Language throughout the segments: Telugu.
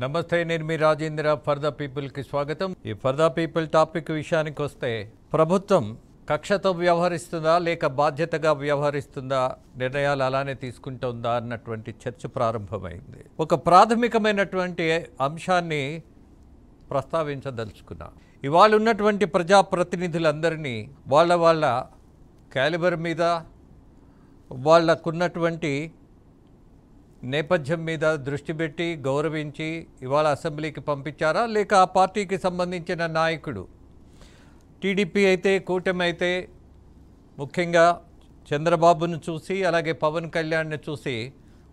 నమస్తే, నేను మీ రాజేంద్ర. ఫర్ ద పీపుల్కి స్వాగతం. ఈ ఫర్ ద పీపుల్ టాపిక్ విషయానికి వస్తే, ప్రభుత్వం కక్షతో వ్యవహరిస్తుందా లేక బాధ్యతగా వ్యవహరిస్తుందా, నిర్ణయాలు అలానే తీసుకుంటుందా అన్నటువంటి చర్చ ప్రారంభమైంది. ఒక ప్రాథమికమైనటువంటి అంశాన్ని ప్రస్తావించదలుచుకున్నా. ఇవాళ ఉన్నటువంటి ప్రజాప్రతినిధులందరినీ వాళ్ళ క్యాలిబర్ మీద, వాళ్ళకున్నటువంటి నేపథ్యం మీద దృష్టి పెట్టి గౌరవించి ఇవాళ అసెంబ్లీకి పంపించారా, లేక ఆ పార్టీకి సంబంధించిన నాయకుడు టీడీపీ అయితే, కూటమి అయితే, ముఖ్యంగా చంద్రబాబును చూసి అలాగే పవన్ కళ్యాణ్ని చూసి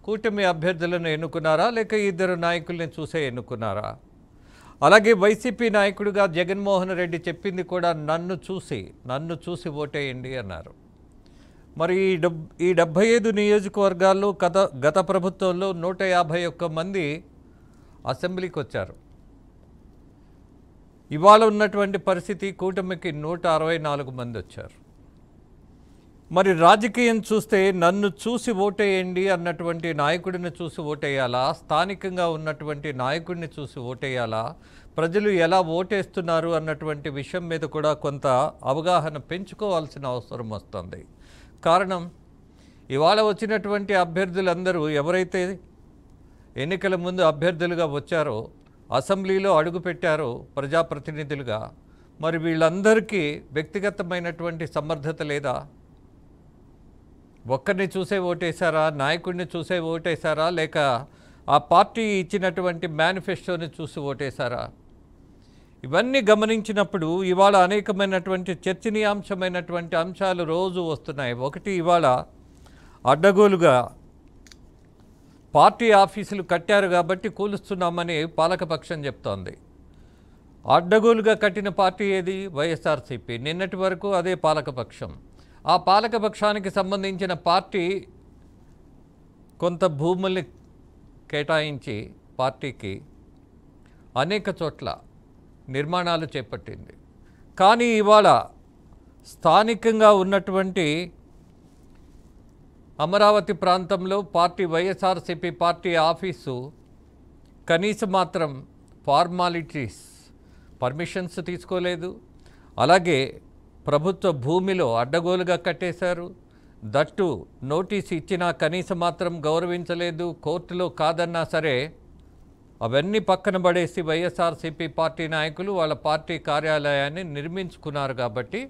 కూటమి అభ్యర్థులను ఎన్నుకున్నారా, లేక ఇద్దరు నాయకుల్ని చూసే ఎన్నుకున్నారా? అలాగే వైసీపీ నాయకుడిగా జగన్మోహన్ రెడ్డి చెప్పింది కూడా నన్ను చూసి ఓటేయండి అన్నారు. మరి ఈ 75 నియోజకవర్గాల్లో గత ప్రభుత్వంలో 151 మంది అసెంబ్లీకి వచ్చారు. ఇవాళ ఉన్నటువంటి పరిస్థితి, కూటమికి 164 మంది వచ్చారు. మరి రాజకీయం చూస్తే నన్ను చూసి ఓటేయండి అన్నటువంటి నాయకుడిని చూసి ఓటేయాలా, స్థానికంగా ఉన్నటువంటి నాయకుడిని చూసి ఓటేయాలా, ప్రజలు ఎలా ఓటేస్తున్నారు అన్నటువంటి విషయం మీద కూడా కొంత అవగాహన పెంచుకోవాల్సిన అవసరం వస్తుంది. కారణం, ఇవాళ వచ్చినటువంటి అభ్యర్థులందరూ ఎవరైతే ఎన్నికల ముందు అభ్యర్థులుగా వచ్చారో, అసెంబ్లీలో అడుగుపెట్టారో ప్రజాప్రతినిధులుగా, మరి వీళ్ళందరికీ వ్యక్తిగతమైనటువంటి సమర్థత లేదా? ఒక్కరిని చూసే ఓటేశారా, నాయకుడిని చూసే ఓటేశారా, లేక ఆ పార్టీ ఇచ్చినటువంటి మేనిఫెస్టోని చూసి ఓటేశారా? ఇవన్నీ గమనించినప్పుడు ఇవాళ అనేకమైనటువంటి చర్చనీయాంశమైనటువంటి అంశాలు రోజు వస్తున్నాయి. ఒకటి, ఇవాళ అడ్డగోలుగా పార్టీ ఆఫీసులు కట్టారు కాబట్టి కూలుస్తున్నామని పాలకపక్షం చెప్తోంది. అడ్డగోలుగా కట్టిన పార్టీ ఏది? వైఎస్ఆర్సీపీ. నిన్నటి వరకు అదే పాలకపక్షం. ఆ పాలకపక్షానికి సంబంధించిన పార్టీ కొంత భూముల్ని కేటాయించి పార్టీకి అనేక చోట్ల నిర్మాణాలు చేపట్టింది. కానీ ఇవాళ స్థానికంగా ఉన్నటువంటి అమరావతి ప్రాంతంలో పార్టీ వైఎస్ఆర్సీపీ పార్టీ ఆఫీసు కనీసం మాత్రం ఫార్మాలిటీస్, పర్మిషన్స్ తీసుకోలేదు. అలాగే ప్రభుత్వ భూమిలో అడ్డగోలుగా కట్టేశారు. దట్టు నోటీసు ఇచ్చినా కనీసం మాత్రం గౌరవించలేదు. కోర్టులో కాదన్నా సరే అవన్నీ పక్కన పడేసి వైఎస్ఆర్సీపీ పార్టీ నాయకులు వాళ్ళ పార్టీ కార్యాలయాన్ని నిర్మించుకున్నారు కాబట్టి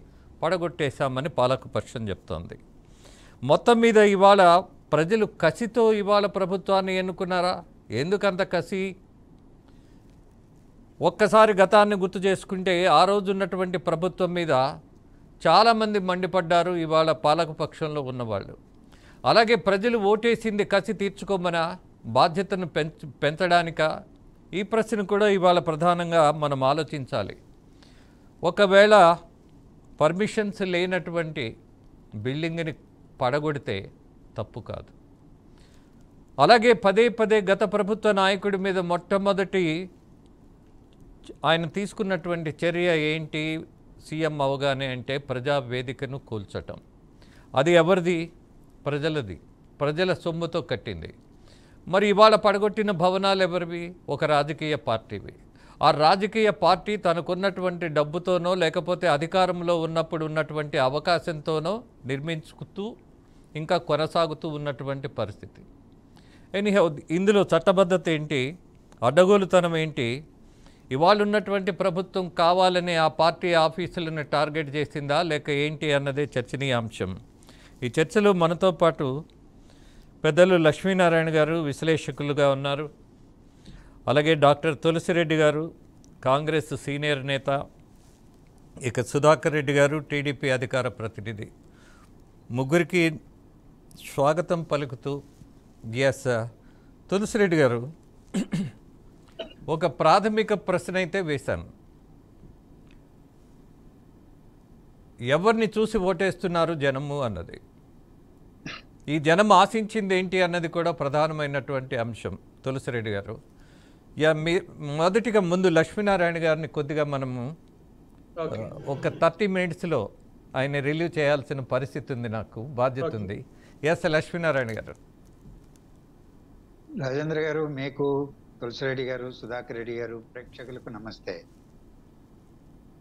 పడగొట్టేశామని పాలకపక్షం చెప్తోంది. మొత్తం మీద ఇవాళ ప్రజలు కసితో ఇవాళ ప్రభుత్వాన్ని ఎన్నుకున్నారా? ఎందుకంత కసి? ఒక్కసారి గతాన్ని గుర్తు చేసుకుంటే ఆ రోజు ఉన్నటువంటి ప్రభుత్వం మీద చాలామంది మండిపడ్డారు ఇవాళ పాలకపక్షంలో ఉన్నవాళ్ళు. అలాగే ప్రజలు ఓటేసింది కసి తీర్చుకోమనా, బాధ్యతను పెంచడానిక? ఈ ప్రశ్న కూడా ఇవాళ ప్రధానంగా మనం ఆలోచించాలి. ఒకవేళ పర్మిషన్స్ లేనటువంటి బిల్డింగ్ని పడగొడితే తప్పు కాదు. అలాగే పదే గత ప్రభుత్వ నాయకుడి మీద మొట్టమొదటి ఆయన తీసుకున్నటువంటి చర్య ఏంటి? సీఎం అవగానే అంటే ప్రజావేదికను కూల్చటం. అది ఎవరిది? ప్రజలది. ప్రజల సొమ్ముతో కట్టింది. మరి ఇవాళ పడగొట్టిన భవనాలు ఎవరివి? ఒక రాజకీయ పార్టీవి. ఆ రాజకీయ పార్టీ తనకున్నటువంటి డబ్బుతోనో లేకపోతే అధికారంలో ఉన్నప్పుడు ఉన్నటువంటి అవకాశంతోనో నిర్మించుతూ ఇంకా కొనసాగుతూ ఉన్నటువంటి పరిస్థితి. ఎనీహౌ, ఇందులో చట్టబద్ధత ఏంటి? అడ్డగోలుతనం ఏంటి? ఇవాళ ఉన్నటువంటి ప్రభుత్వం కావాలని ఆ పార్టీ ఆఫీసులను టార్గెట్ చేసిందా లేక ఏంటి అన్నదే చర్చనీయాంశం. ఈ చర్చలో మనతో పాటు పెద్దలు లక్ష్మీనారాయణ గారు విశ్లేషకులుగా ఉన్నారు. అలాగే డాక్టర్ తులసిరెడ్డి గారు కాంగ్రెస్ సీనియర్ నేత, ఇక సుధాకర్ రెడ్డి గారు టీడీపీ అధికార ప్రతినిధి. ముగ్గురికి స్వాగతం పలుకుతూ, ఎస్ తులసిరెడ్డి గారు, ఒక ప్రాథమిక ప్రశ్న అయితే వేశాను. ఎవరిని చూసి ఓటేస్తున్నారు జనము అన్నది. ఈ జనం ఆశించింది ఏంటి అన్నది కూడా ప్రధానమైనటువంటి అంశం. తులసిరెడ్డి గారు, మొదటిగా ముందు లక్ష్మీనారాయణ గారిని కొద్దిగా మనము ఒక 30 మినిట్స్లో ఆయన రిలీవ్ చేయాల్సిన పరిస్థితి ఉంది, నాకు బాధ్యత ఉంది. ఎస్ లక్ష్మీనారాయణ గారు. రాజేంద్ర గారు, మీకు తులసిరెడ్డి గారు, సుధాకర్ రెడ్డి గారు, ప్రేక్షకులకు నమస్తే.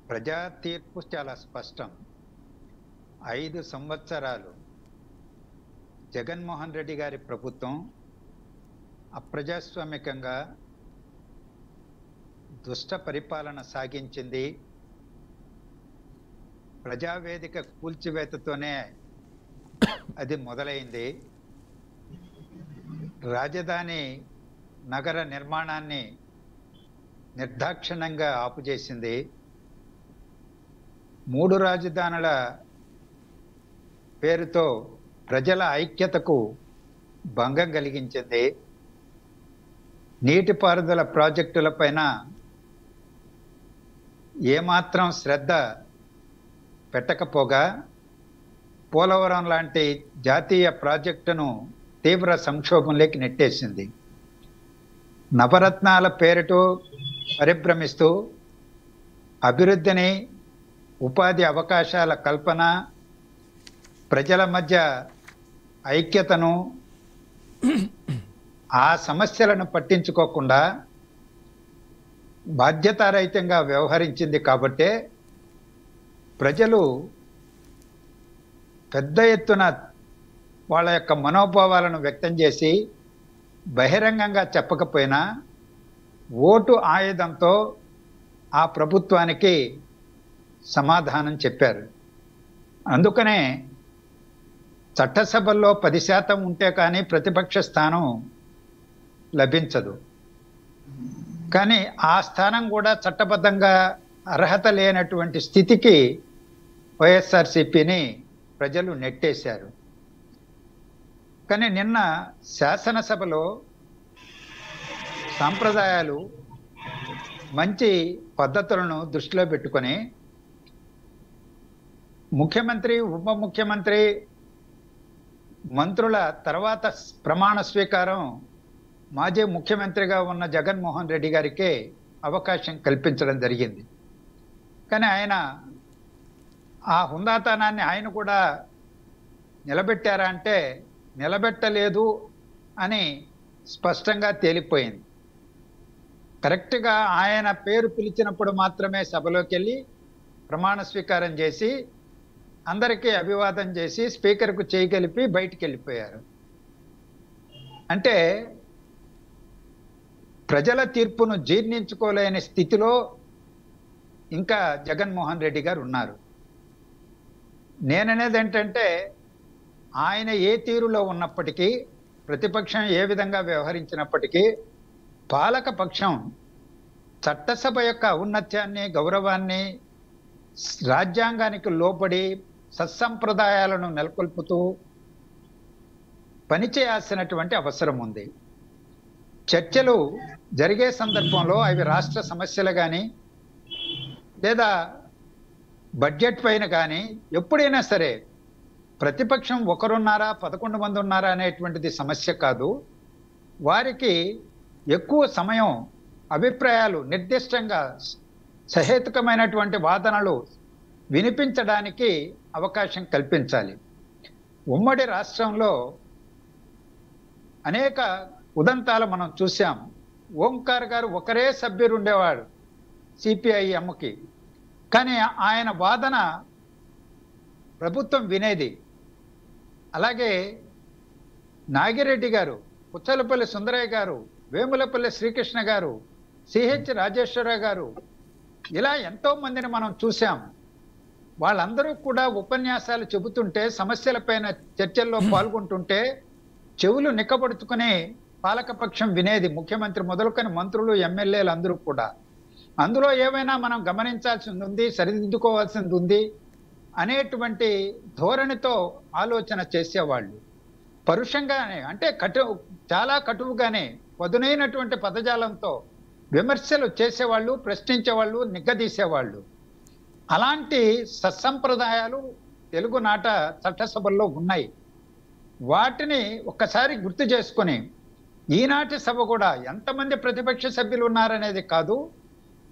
ప్రజా తీర్పు చాలా స్పష్టం. 5 సంవత్సరాలు జగన్మోహన్ రెడ్డి గారి ప్రభుత్వం అప్రజాస్వామికంగా దుష్ట పరిపాలన సాగించింది. ప్రజావేదిక కూల్చివేతతోనే అది మొదలైంది. రాజధాని నగర నిర్మాణాన్ని నిర్దాక్షిణ్యంగా ఆపుచేసింది. 3 రాజధానుల పేరుతో ప్రజల ఐక్యతకు భంగం కలిగించింది. నీటిపారుదల ప్రాజెక్టులపైన ఏమాత్రం శ్రద్ధ పెట్టకపోగా పోలవరం లాంటి జాతీయ ప్రాజెక్టును తీవ్ర సంక్షోభంలోకి నెట్టేసింది. నవరత్నాల పేరుతో పరిభ్రమిస్తూ అభివృద్ధిని, ఉపాధి అవకాశాల కల్పన, ప్రజల మధ్య ఐక్యతను, ఆ సమస్యలను పట్టించుకోకుండా బాధ్యతారహితంగా వ్యవహరించింది. కాబట్టే ప్రజలు పెద్ద ఎత్తున వాళ్ళ యొక్క మనోభావాలను వ్యక్తం చేసి బహిరంగంగా చెప్పకపోయినా ఓటు ఆయుధంతో ఆ ప్రభుత్వానికి సమాధానం చెప్పారు. అందుకనే చట్టసభల్లో 10% ఉంటే కానీ ప్రతిపక్ష స్థానం లభించదు. కానీ ఆ స్థానం కూడా చట్టబద్ధంగా అర్హత లేనటువంటి స్థితికి వైఎస్ఆర్సీపీని ప్రజలు నెట్టేశారు. కానీ నిన్న శాసనసభలో సాంప్రదాయాలు, మంచి పద్ధతులను దృష్టిలో పెట్టుకొని ముఖ్యమంత్రి, ఉప ముఖ్యమంత్రి, మంత్రుల తర్వాత ప్రమాణ స్వీకారం మాజీ ముఖ్యమంత్రిగా ఉన్న జగన్మోహన్ రెడ్డి గారికి అవకాశం కల్పించడం జరిగింది. కానీ ఆయన ఆ హుందాతనాన్ని ఆయన కూడా నిలబెట్టారా అంటే నిలబెట్టలేదు అని స్పష్టంగా తేలిపోయింది. కరెక్ట్గా ఆయన పేరు పిలిచినప్పుడు మాత్రమే సభలోకి వెళ్ళి ప్రమాణ స్వీకారం చేసి అందరికీ అభివాదం చేసి స్పీకర్కు చేయగలిపి బయటికి వెళ్ళిపోయారు. అంటే ప్రజల తీర్పును జీర్ణించుకోలేని స్థితిలో ఇంకా జగన్మోహన్ రెడ్డి గారు ఉన్నారు. నేననేది ఏంటంటే ఆయన ఏ తీరులో ఉన్నప్పటికీ, ప్రతిపక్షం ఏ విధంగా వ్యవహరించినప్పటికీ, పాలక పక్షం చట్టసభ యొక్క ఔన్నత్యాన్ని, గౌరవాన్ని, రాజ్యాంగానికి లోబడి సత్సంప్రదాయాలను నెలకొల్పుతూ పనిచేయాల్సినటువంటి అవసరం ఉంది. చర్చలు జరిగే సందర్భంలో అవి రాష్ట్ర సమస్యలు కానీ లేదా బడ్జెట్ పైన కానీ ఎప్పుడైనా సరే ప్రతిపక్షం 1 ఉన్నారా 11 మంది ఉన్నారా అనేటువంటిది సమస్య కాదు. వారికి ఎక్కువ సమయం అభిప్రాయాలు నిర్దిష్టంగా సహేతుకమైనటువంటి వాదనలు వినిపించడానికి అవకాశం కల్పించాలి. ఉమ్మడి రాష్ట్రంలో అనేక ఉదంతాలు మనం చూసాం. ఓంకార్ గారు ఒకరే సభ్యుడు ఉండేవాడు సిపిఐఎంకి, కానీ ఆయన వాదన ప్రభుత్వం వినేది. అలాగే నాగిరెడ్డి గారు, పుచ్చలపల్లి సుందరయ్య గారు, వేములపల్లి శ్రీకృష్ణ గారు, సిహెచ్ రాజేశ్వరరావు గారు, ఇలా ఎంతో మందిని మనం చూసాం. వాళ్ళందరూ కూడా ఉపన్యాసాలు చెబుతుంటే, సమస్యలపైన చర్చల్లో పాల్గొంటుంటే చెవులు నిక్కబడుచుకుని పాలకపక్షం వినేది. ముఖ్యమంత్రి మొదలుకొని మంత్రులు, ఎమ్మెల్యేలు అందరూ కూడా. అందులో ఏమైనా మనం గమనించాల్సింది ఉంది, సరిదిద్దుకోవాల్సింది ఉంది అనేటువంటి ధోరణితో ఆలోచన చేసేవాళ్ళు. పరుషంగానే, అంటే చాలా కటువుగానే, పదునైనటువంటి పదజాలంతో విమర్శలు చేసేవాళ్ళు, ప్రశ్నించేవాళ్ళు, నిగ్గదీసేవాళ్ళు. అలాంటి సత్సంప్రదాయాలు తెలుగునాట చట్టసభల్లో ఉన్నాయి. వాటిని ఒక్కసారి గుర్తు చేసుకొని ఈనాటి సభ కూడా ఎంతమంది ప్రతిపక్ష సభ్యులు ఉన్నారనేది కాదు,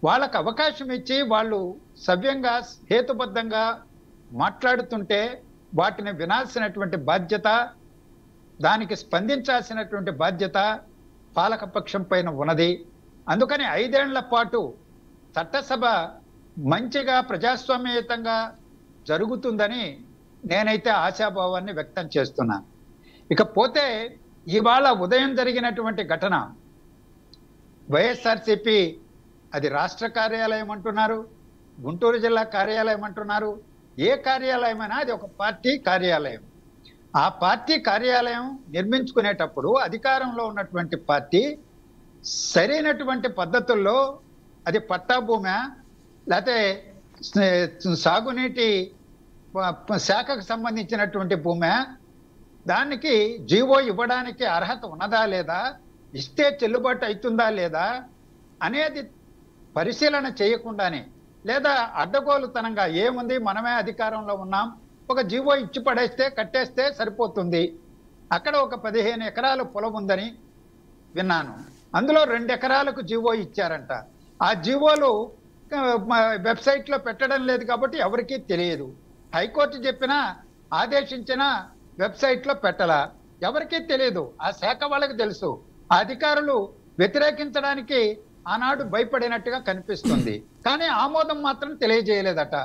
వాళ్ళకు అవకాశం ఇచ్చి వాళ్ళు సవ్యంగా హేతుబద్ధంగా మాట్లాడుతుంటే వాటిని వినాల్సినటువంటి బాధ్యత, దానికి స్పందించాల్సినటువంటి బాధ్యత పాలకపక్షం పైన ఉన్నది. అందుకని 5 ఏళ్ల పాటు చట్టసభ మంచిగా ప్రజాస్వామ్యయుతంగా జరుగుతుందని నేనైతే ఆశాభావాన్ని వ్యక్తం చేస్తున్నాను. ఇకపోతే ఇవాళ ఉదయం జరిగినటువంటి ఘటన, వైఎస్ఆర్సీపీ అది రాష్ట్ర కార్యాలయం అంటున్నారు, గుంటూరు జిల్లా కార్యాలయం అంటున్నారు. ఏ కార్యాలయమైనా అది ఒక పార్టీ కార్యాలయం. ఆ పార్టీ కార్యాలయం నిర్మించుకునేటప్పుడు అధికారంలో ఉన్నటువంటి పార్టీ సరైనటువంటి పద్ధతుల్లో అది పట్టా భూమా లేకపోతే సాగునీటి శాఖకు సంబంధించినటువంటి భూమా, దానికి జీవో ఇవ్వడానికి అర్హత ఉన్నదా లేదా, ఇస్తే చెల్లుబాటు అవుతుందా లేదా అనేది పరిశీలన చేయకుండానే, లేదా అడ్డగోలుతనంగా ఏముంది మనమే అధికారంలో ఉన్నాం, ఒక జీవో ఇచ్చి పడేస్తే కట్టేస్తే సరిపోతుంది. అక్కడ ఒక 15 ఎకరాల పొలం ఉందని విన్నాను. అందులో 2 ఎకరాలకు జీవో ఇచ్చారంట. ఆ జీవోలు వెబ్సైట్లో పెట్టడం లేదు కాబట్టి ఎవరికీ తెలియదు. హైకోర్టు చెప్పినా ఆదేశించినా వెబ్సైట్లో పెట్టలా, ఎవరికీ తెలియదు. ఆ శాఖ వాళ్ళకి తెలుసు. ఆ అధికారులు వ్యతిరేకించడానికి ఆనాడు భయపడినట్టుగా కనిపిస్తుంది. కానీ ఆమోదం మాత్రం తెలియజేయలేదట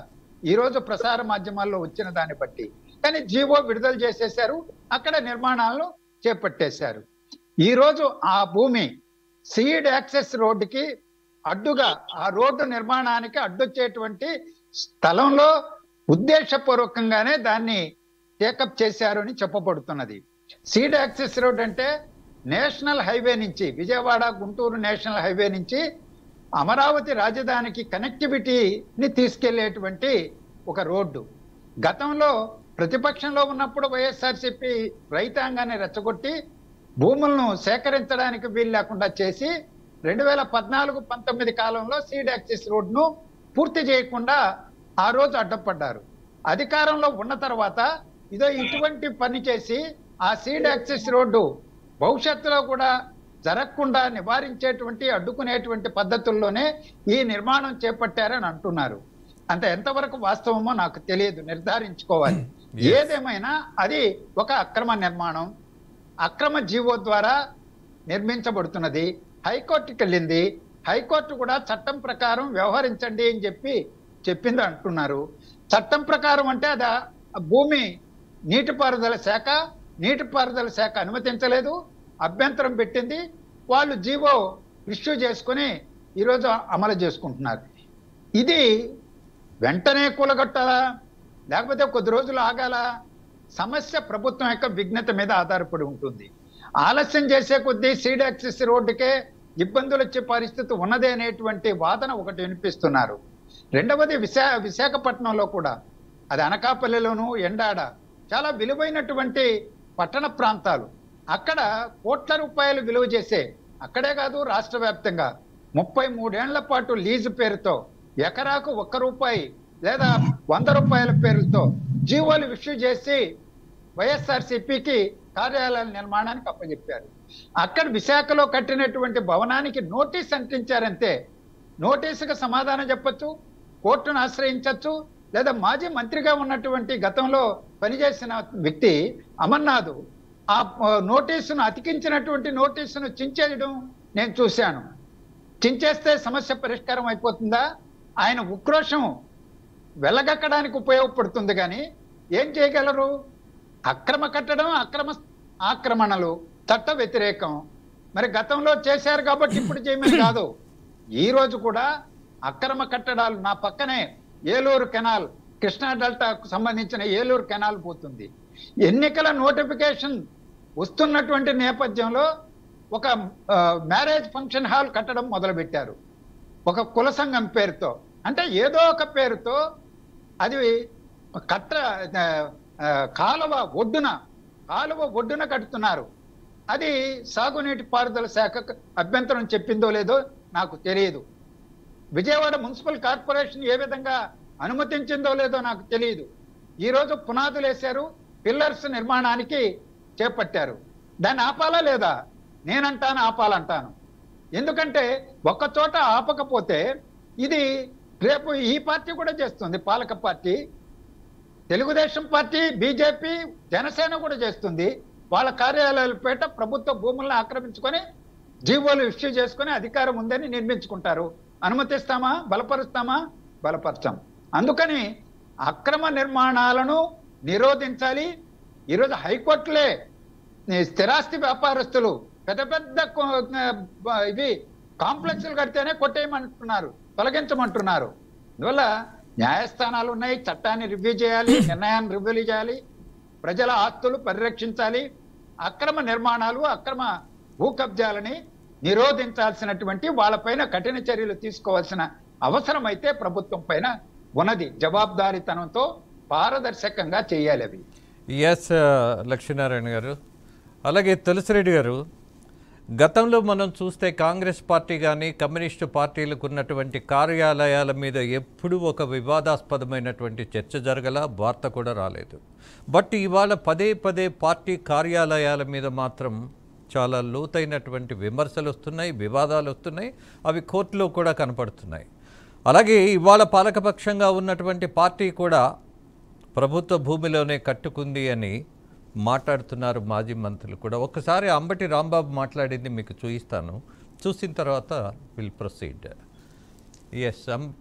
ఈరోజు ప్రసార మాధ్యమాల్లో వచ్చిన దాన్ని బట్టి. కానీ జీవో విడుదల చేసేశారు, అక్కడ నిర్మాణాలను చేపట్టేశారు. ఈరోజు ఆ భూమి సీడ్ యాక్సెస్ రోడ్డుకి అడ్డుగా, ఆ రోడ్డు నిర్మాణానికి అడ్డొచ్చేటువంటి స్థలంలో ఉద్దేశపూర్వకంగానే దాన్ని టేకప్ చేశారు అని చెప్పబడుతున్నది. సీడ్ యాక్సెస్ రోడ్ అంటే నేషనల్ హైవే నుంచి, విజయవాడ గుంటూరు నేషనల్ హైవే నుంచి అమరావతి రాజధానికి కనెక్టివిటీని తీసుకెళ్లేటువంటి ఒక రోడ్డు. గతంలో ప్రతిపక్షంలో ఉన్నప్పుడు వైఎస్ఆర్సీపీ రైతాంగాన్ని రెచ్చగొట్టి భూములను సేకరించడానికి వీలు లేకుండా చేసి 2014-19 కాలంలో సీడ్ యాక్సెస్ రోడ్ను పూర్తి చేయకుండా ఆ రోజు అడ్డపడ్డారు. అధికారంలో ఉన్న తర్వాత ఇదో ఇటువంటి పని చేసి ఆ సీడ్ యాక్సెస్ రోడ్డు భవిష్యత్తులో కూడా జరగకుండా నివారించేటువంటి, అడ్డుకునేటువంటి పద్ధతుల్లోనే ఈ నిర్మాణం చేపట్టారని అంటున్నారు. అంత ఎంతవరకు వాస్తవమో నాకు తెలియదు, నిర్ధారించుకోవాలి. ఏదేమైనా అది ఒక అక్రమ నిర్మాణం, అక్రమ జీవో ద్వారా నిర్మించబడుతున్నది. హైకోర్టుకి వెళ్ళింది. హైకోర్టు కూడా చట్టం ప్రకారం వ్యవహరించండి అని చెప్పింది అంటున్నారు. చట్టం ప్రకారం అంటే అది భూమి నీటిపారుదల శాఖ అనుమతించలేదు, అభ్యంతరం పెట్టింది. వాళ్ళు జీవో ఇష్యూ చేసుకుని ఈరోజు అమలు చేసుకుంటున్నారు. ఇది వెంటనే కూలగొట్టాలా లేకపోతే కొద్ది రోజులు ఆగాలా? సమస్య ప్రభుత్వం యొక్క విఘ్నత మీద ఆధారపడి ఉంటుంది. ఆలస్యం చేసే కొద్దీ సీడ్ యాక్సెస్ రోడ్డుకే ఇబ్బందులు వచ్చే పరిస్థితి ఉన్నదే అనేటువంటి వాదన ఒకటి వినిపిస్తున్నారు. రెండవది విశాఖపట్నంలో కూడా, అది అనకాపల్లిలోను ఎండాడ చాలా విలువైనటువంటి పట్టణ ప్రాంతాలు. అక్కడ కోట్ల రూపాయలు విలువ చేసే, అక్కడే కాదు రాష్ట్ర వ్యాప్తంగా 33 ఏళ్ల పాటు లీజు పేరుతో ఎకరాకు 1 రూపాయి లేదా 100 రూపాయల పేరుతో జీవోలు ఇష్యూ చేసి వైఎస్ఆర్సీపీకి కార్యాలయాల నిర్మాణానికి అప్పచెప్పారు. అక్కడ విశాఖలో కట్టినటువంటి భవనానికి నోటీస్ అంటించారంతే. నోటీసుకు సమాధానం చెప్పొచ్చు, కోర్టును ఆశ్రయించవచ్చు, లేదా మాజీ మంత్రిగా ఉన్నటువంటి గతంలో పనిచేసిన వ్యక్తి అమర్నాథ్ ఆ నోటీసును, అతికించినటువంటి నోటీసును చించేయడం నేను చూశాను. చించేస్తే సమస్య పరిష్కారం అయిపోతుందా? ఆయన ఉక్రోషం వెళ్ళగక్కడానికి ఉపయోగపడుతుంది. కానీ ఏం చేయగలరు? అక్రమ కట్టడం, ఆక్రమణలు చట్ట వ్యతిరేకం. మరి గతంలో చేశారు కాబట్టి ఇప్పుడు చేయమని కాదు. ఈ రోజు కూడా అక్రమ కట్టడాలు, నా పక్కనే ఏలూరు కెనాల్, కృష్ణా డెల్టాకు సంబంధించిన ఏలూరు కెనాల్ పోతుంది. ఎన్నికల నోటిఫికేషన్ వస్తున్నటువంటి నేపథ్యంలో ఒక మ్యారేజ్ ఫంక్షన్ హాల్ కట్టడం మొదలుపెట్టారు ఒక కుల సంఘం పేరుతో. అంటే ఏదో ఒక పేరుతో అది కాలువ ఒడ్డున కడుతున్నారు. అది సాగునీటి పారుదల శాఖకు అభ్యంతరం చెప్పిందో లేదో నాకు తెలియదు. విజయవాడ మున్సిపల్ కార్పొరేషన్ ఏ విధంగా అనుమతించిందో లేదో నాకు తెలియదు. ఈరోజు పునాదులు వేశారు, పిల్లర్స్ నిర్మాణానికి చేపట్టారు. దాన్ని ఆపాలా లేదా? నేనంటాను ఆపాలంటాను. ఎందుకంటే ఒక్క చోట ఆపకపోతే ఇది రేపు ఈ పార్టీ కూడా చేస్తుంది, పాలక party, Telugu Desam party, BJP, Janasena కూడా చేస్తుంది. వాళ్ళ కార్యాలయాల పేట ప్రభుత్వ భూములను ఆక్రమించుకొని జీవోలు ఇష్యూ చేసుకుని అధికారం ఉందని నిర్మించుకుంటారు. అనుమతిస్తామా? బలపరుస్తామా? బలపరచాం. అందుకని అక్రమ నిర్మాణాలను నిరోధించాలి. ఈరోజు హైకోర్టులే స్థిరాస్తి వ్యాపారస్తులు పెద్ద పెద్ద ఇవి కాంప్లెక్స్లు కడితేనే కొట్టేయమంటున్నారు, తొలగించమంటున్నారు. అందువల్ల న్యాయస్థానాలు ఉన్నాయి, చట్టాన్ని రివ్యూ చేయాలి, నిర్ణయాన్ని రివ్యూ చేయాలి, ప్రజల ఆస్తులు పరిరక్షించాలి. అక్రమ నిర్మాణాలు, అక్రమ భూ కబ్జాలని నిరోధించాల్సినటువంటి వాళ్ళపైన కఠిన చర్యలు తీసుకోవాల్సిన అవసరం అయితే ప్రభుత్వం పైన ఉన్నది. జవాబుదారీతనంతో పారదర్శకంగా చేయాలి అవి. ఎస్ లక్ష్మీనారాయణ గారు. అలాగే తులసిరెడ్డి గారు, గతంలో మనం చూస్తే కాంగ్రెస్ పార్టీ కానీ కమ్యూనిస్టు పార్టీలకు ఉన్నటువంటి కార్యాలయాల మీద ఎప్పుడూ ఒక వివాదాస్పదమైనటువంటి చర్చ జరగల, వార్త కూడా రాలేదు. బట్ ఇవాళ పదే పదే పార్టీ కార్యాలయాల మీద మాత్రం చాలా లోతైనటువంటి విమర్శలు వస్తున్నాయి, వివాదాలు వస్తున్నాయి, అవి కోర్టులో కూడా కనపడుతున్నాయి. అలాగే ఇవాళ పాలకపక్షంగా ఉన్నటువంటి పార్టీ కూడా ప్రభుత్వ భూమిలోనే కట్టుకుంది అని మాట్లాడుతున్నారు మాజీ మంత్రులు కూడా. ఒక్కసారి అంబటి రాంబాబు మాట్లాడింది మీకు చూపిస్తాను, చూసిన తర్వాత విల్ ప్రొసీడ్.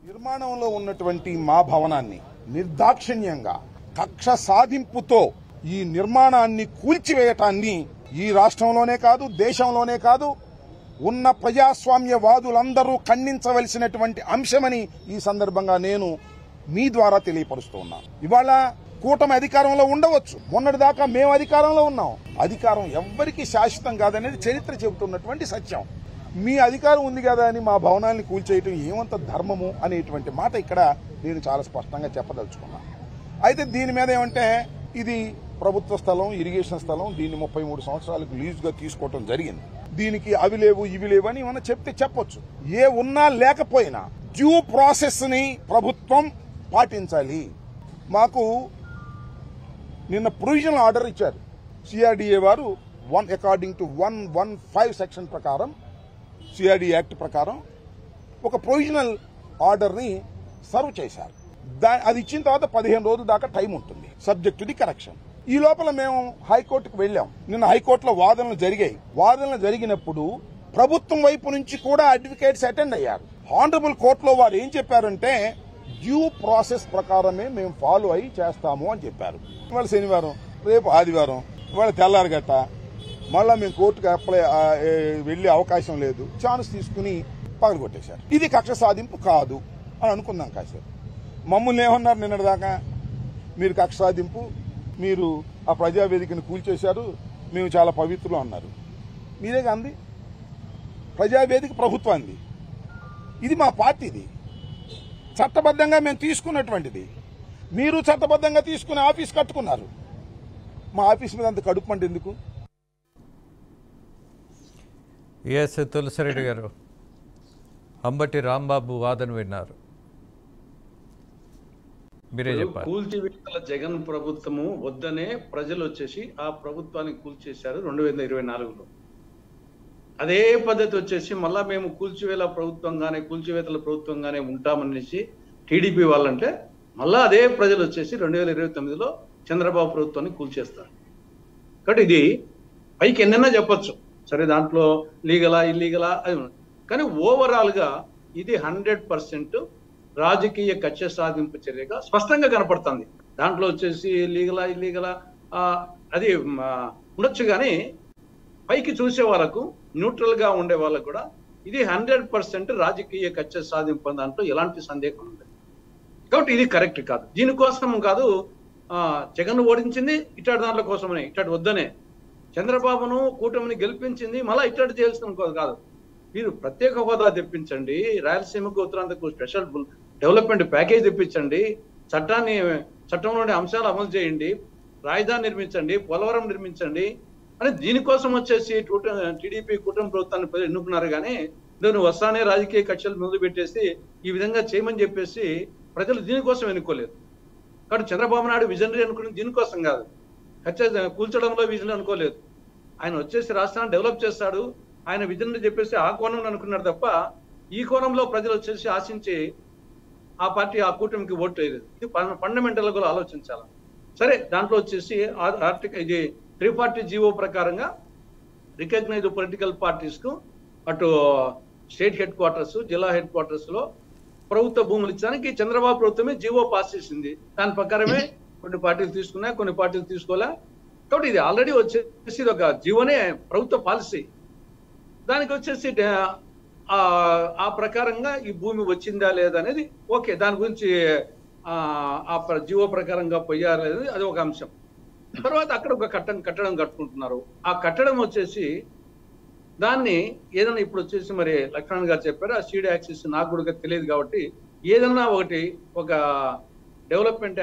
నిర్మాణంలో ఉన్నటువంటి మా భవనాన్ని నిర్దాక్షిణ్యంగా కక్ష సాధింపుతో ఈ నిర్మాణాన్ని కూల్చివేయటాన్ని ఈ రాష్ట్రంలోనే కాదు, దేశంలోనే కాదు, ఉన్న ప్రజాస్వామ్యవాదులందరూ ఖండించవలసినటువంటి అంశమని ఈ సందర్భంగా నేను మీ ద్వారా తెలియపరుస్తూ ఉన్నాను. ఇవాళ కూటమి అధికారంలో ఉండవచ్చు, మొన్నటిదాకా మేము అధికారంలో ఉన్నాం. అధికారం ఎవ్వరికీ శాశ్వతం కాదనేది చరిత్ర చెబుతున్నటువంటి సత్యం. మీ అధికారం ఉంది కదా అని మా భవనాన్ని కూల్చేయటం ఏమంత ధర్మము అనేటువంటి మాట ఇక్కడ నేను చాలా స్పష్టంగా చెప్పదలుచుకున్నాను. అయితే దీని మీద ఏమంటే, ఇది ప్రభుత్వ స్థలం, ఇరిగేషన్ స్థలం, దీన్ని 33 సంవత్సరాలకు లీజుగా తీసుకోవటం జరిగింది. దీనికి అవి లేవు ఇవి లేవు అని ఏమన్నా చెప్తే చెప్పొచ్చు. ఏ ఉన్నా లేకపోయినా డ్యూ ప్రాసెస్ ని ప్రభుత్వం పాటించాలి. మాకు నిన్న ప్రొవిజనల్ ఆర్డర్ ఇచ్చారు సిఆర్డీఏ వారు. అకార్డింగ్ టు 115 సెక్షన్ ప్రకారం, సిఆర్డీ యాక్ట్ ప్రకారం ఒక ప్రొవిజనల్ ఆర్డర్ ని సర్వ్ చేశారు. అది ఇచ్చిన తర్వాత 15 రోజుల దాకా టైం ఉంటుంది, సబ్జెక్ట్ టు ది కరెక్షన్. ఈ లోపల మేము హైకోర్టుకు వెళ్లాం. నిన్న హైకోర్టులో వాదనలు జరిగాయి. వాదనలు జరిగినప్పుడు ప్రభుత్వం వైపు నుంచి కూడా అడ్వకేట్స్ అటెండ్ అయ్యారు. ఆనరబుల్ కోర్టులో వారు ఏం చెప్పారంటే, డ్యూ ప్రాసెస్ ప్రకారమే మేము ఫాలో అయ్యి చేస్తాము అని చెప్పారు. ఇవాళ శనివారం, రేపు ఆదివారం, ఇవాళ తెల్లారగట్ట, మళ్ళా మేము కోర్టుకు వెళ్లే అవకాశం లేదు. ఛాన్స్ తీసుకుని పగలగొట్టేశారు. ఇది కక్ష సాధింపు కాదు అని అనుకుందాం. కాసేపు మమ్మల్ని ఏమన్నారు నిన్నటిదాకా, మీరు కక్ష సాధింపు, మీరు ఆ ప్రజావేదికను కూల్చేశారు, మేము చాలా పవిత్రులు అన్నారు. మీరే అంది, ప్రజావేదిక ప్రభుత్వాన్ని, ఇది మా పార్టీది, చట్టబద్ధంగా మేము తీసుకున్నటువంటిది. మీరు చట్టబద్ధంగా తీసుకుని ఆఫీస్ కట్టుకున్నారు. మా ఆఫీస్ మీద అంత కడుపుమంటే ఎందుకు? ఎస్ తులసిరెడ్డి గారు, అంబటి రాంబాబు వాదన విన్నారు, మీరే చెప్పారు. కూల్చివేతల జగన్ ప్రభుత్వము వద్దనే ప్రజలు వచ్చేసి ఆ ప్రభుత్వాన్ని కూల్చేశారు 2024లో. అదే పద్ధతి వచ్చేసి మళ్ళా మేము కూల్చివేతల ప్రభుత్వంగానే ఉంటామనేసి టీడీపీ వాళ్ళంటే మళ్ళా అదే ప్రజలు వచ్చేసి 2029లో చంద్రబాబు ప్రభుత్వాన్ని కూల్చేస్తారు. కాబట్టి ఇది పైకి ఎన్నైనా చెప్పొచ్చు, సరే దాంట్లో లీగలా ఇల్లీగలా, కానీ ఓవరాల్ గా ఇది 100% రాజకీయ కక్ష సాధింపు చర్యగా స్పష్టంగా కనపడుతుంది. దాంట్లో వచ్చేసి లీగలా ఇల్లీగలా అది ఉండొచ్చు, కానీ పైకి చూసే వాళ్ళకు, న్యూట్రల్ గా ఉండే వాళ్ళకు కూడా ఇది 100% రాజకీయ కక్ష సాధింపు, దాంట్లో ఎలాంటి సందేహం ఉండదు. కాబట్టి ఇది కరెక్ట్ కాదు. దీనికోసం కాదు జగన్ ఓడించింది ఇట్లాంటి దాంట్లో కోసమని, ఇట్లాంటి వద్దనే చంద్రబాబును కూటమిని గెలిపించింది మళ్ళీ ఇట్లాంటి చేయాల్సిన కాదు. మీరు ప్రత్యేక హోదా తెప్పించండి, రాయలసీమకు ఉత్తరాంధ్రకు స్పెషల్ డెవలప్మెంట్ ప్యాకేజ్ తెప్పించండి, చట్టంలోని అంశాలు అమలు చేయండి, రాజధాని నిర్మించండి, పోలవరం నిర్మించండి అని దీనికోసం వచ్చేసి టీడీపీ కూటమి ప్రభుత్వాన్ని ప్రజలు ఎన్నుకున్నారు. కానీ నేను వస్తానే రాజకీయ కక్షలు ముందు పెట్టేసి ఈ విధంగా చేయమని చెప్పేసి ప్రజలు దీనికోసం ఎన్నుకోలేదు. కాబట్టి చంద్రబాబు నాయుడు విజనరీ అనుకుని దీనికోసం కాదు, కూల్చడంలో విజన్ అనుకోలేదు. ఆయన వచ్చేసి రాష్ట్రాన్ని డెవలప్ చేస్తాడు, ఆయన విజనరీ చెప్పేసి ఆ కోణంలో అనుకున్నారు తప్ప ఈ కోణంలో ప్రజలు వచ్చేసి ఆశించి ఆ పార్టీ ఆ కూటమికి ఓటు వేయలేదు. ఇది ఫండమెంటల్ గా ఆలోచించాలి. సరే, దాంట్లో వచ్చేసి ఇది 340 జీవో ప్రకారంగా రికగ్నైజ్డ్ పొలిటికల్ పార్టీస్ కు అటు స్టేట్ హెడ్ క్వార్టర్స్, జిల్లా హెడ్ క్వార్టర్స్ లో ప్రభుత్వ భూములు ఇచ్చడానికి చంద్రబాబు ప్రభుత్వమే జీవో పాస్ చేసింది. దాని ప్రకారమే కొన్ని పార్టీలు తీసుకున్నా, కొన్ని పార్టీలు తీసుకోలే. కాబట్టి ఇది ఆల్రెడీ వచ్చేసి ఒక జీవోనే ప్రభుత్వ పాలసీ. దానికి వచ్చేసి ఆ ప్రకారంగా ఈ భూమి వచ్చిందా లేదా అనేది ఓకే, దాని గురించి ఆ జీవో ప్రకారంగా పోయారా అనేది అది ఒక అంశం. తర్వాత అక్కడ ఒక కట్టడం కట్టుకుంటున్నారు. ఆ కట్టడం వచ్చేసి దాన్ని ఏదైనా ఇప్పుడు వచ్చేసి మరి లక్ష్మణ్ గారు చెప్పారు, ఆ సీడ్ యాక్సిస్ నాకు కూడా తెలియదు కాబట్టి ఏదన్నా ఒక డెవలప్మెంట్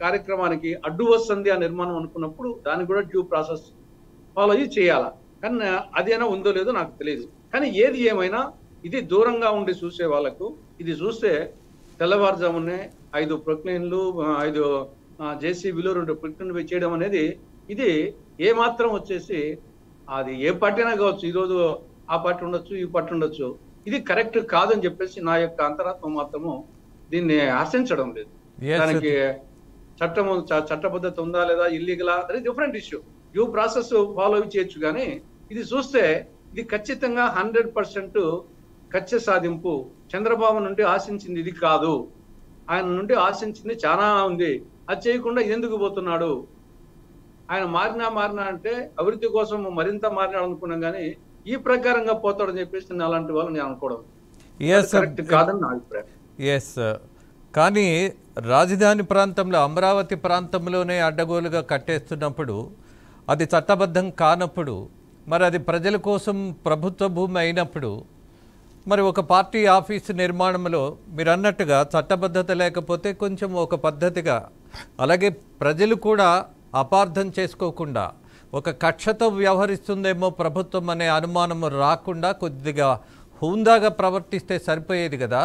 కార్యక్రమానికి అడ్డు వస్తుంది ఆ నిర్మాణం అనుకున్నప్పుడు దానికి కూడా డ్యూ ప్రాసెస్ ఫాలో అయ్యి చేయాలా. కానీ అదేనా ఉందో లేదో నాకు తెలియదు. కానీ ఏది ఏమైనా ఇది దూరంగా ఉండి చూసే వాళ్ళకు ఇది చూస్తే తెల్లవారుజామునే 5 ప్రొక్లైన్లు, 5 జేసీబీలు, 2 ప్రొక్లైన్లు చేయడం అనేది ఇది ఏమాత్రం వచ్చేసి అది ఏ పార్టీ అయినా కావచ్చు, ఈరోజు ఆ పార్టీ ఉండొచ్చు, ఈ పార్టీ ఉండొచ్చు, ఇది కరెక్ట్ కాదని చెప్పేసి నా యొక్క అంతరాత్మ మాత్రము దీన్ని హర్షించడం లేదు. దానికి చట్టబద్ధత ఉందా లేదా, ఇల్లీగలా, అది different issue. Due process follow చేయొచ్చు. కానీ ఇది చూస్తే ఇది ఖచ్చితంగా 100% కక్ష సాధింపు. చంద్రబాబు నుండి ఆశించింది ఇది కాదు, ఆయన నుండి ఆశించింది చాలా ఉంది. అది చేయకుండా ఎందుకు పోతున్నాడు? ఆయన మారినా అంటే అభివృద్ధి కోసం మరింత మారినాడు అనుకున్నాం, కానీ ఈ ప్రకారంగా పోతాడని చెప్పేసి నేను అలాంటి వాళ్ళు నేను అనుకోవడం కరెక్ట్ కాదని నా అభిప్రాయం. ఎస్, కానీ రాజధాని ప్రాంతంలో, అమరావతి ప్రాంతంలోనే అడ్డగోలుగా కట్టేస్తున్నప్పుడు, అది చట్టబద్ధం కానప్పుడు, మరి అది ప్రజల కోసం ప్రభుత్వ భూమి అయినప్పుడు, మరి ఒక పార్టీ ఆఫీసు నిర్మాణంలో మీరు అన్నట్టుగా చట్టబద్ధత లేకపోతే కొంచెం ఒక పద్ధతిగా, అలాగే ప్రజలు కూడా అపార్థం చేసుకోకుండా ఒక కక్షతో వ్యవహరిస్తుందేమో ప్రభుత్వం అనే అనుమానం రాకుండా కొద్దిగా హుందాగా ప్రవర్తిస్తే సరిపోయేది కదా.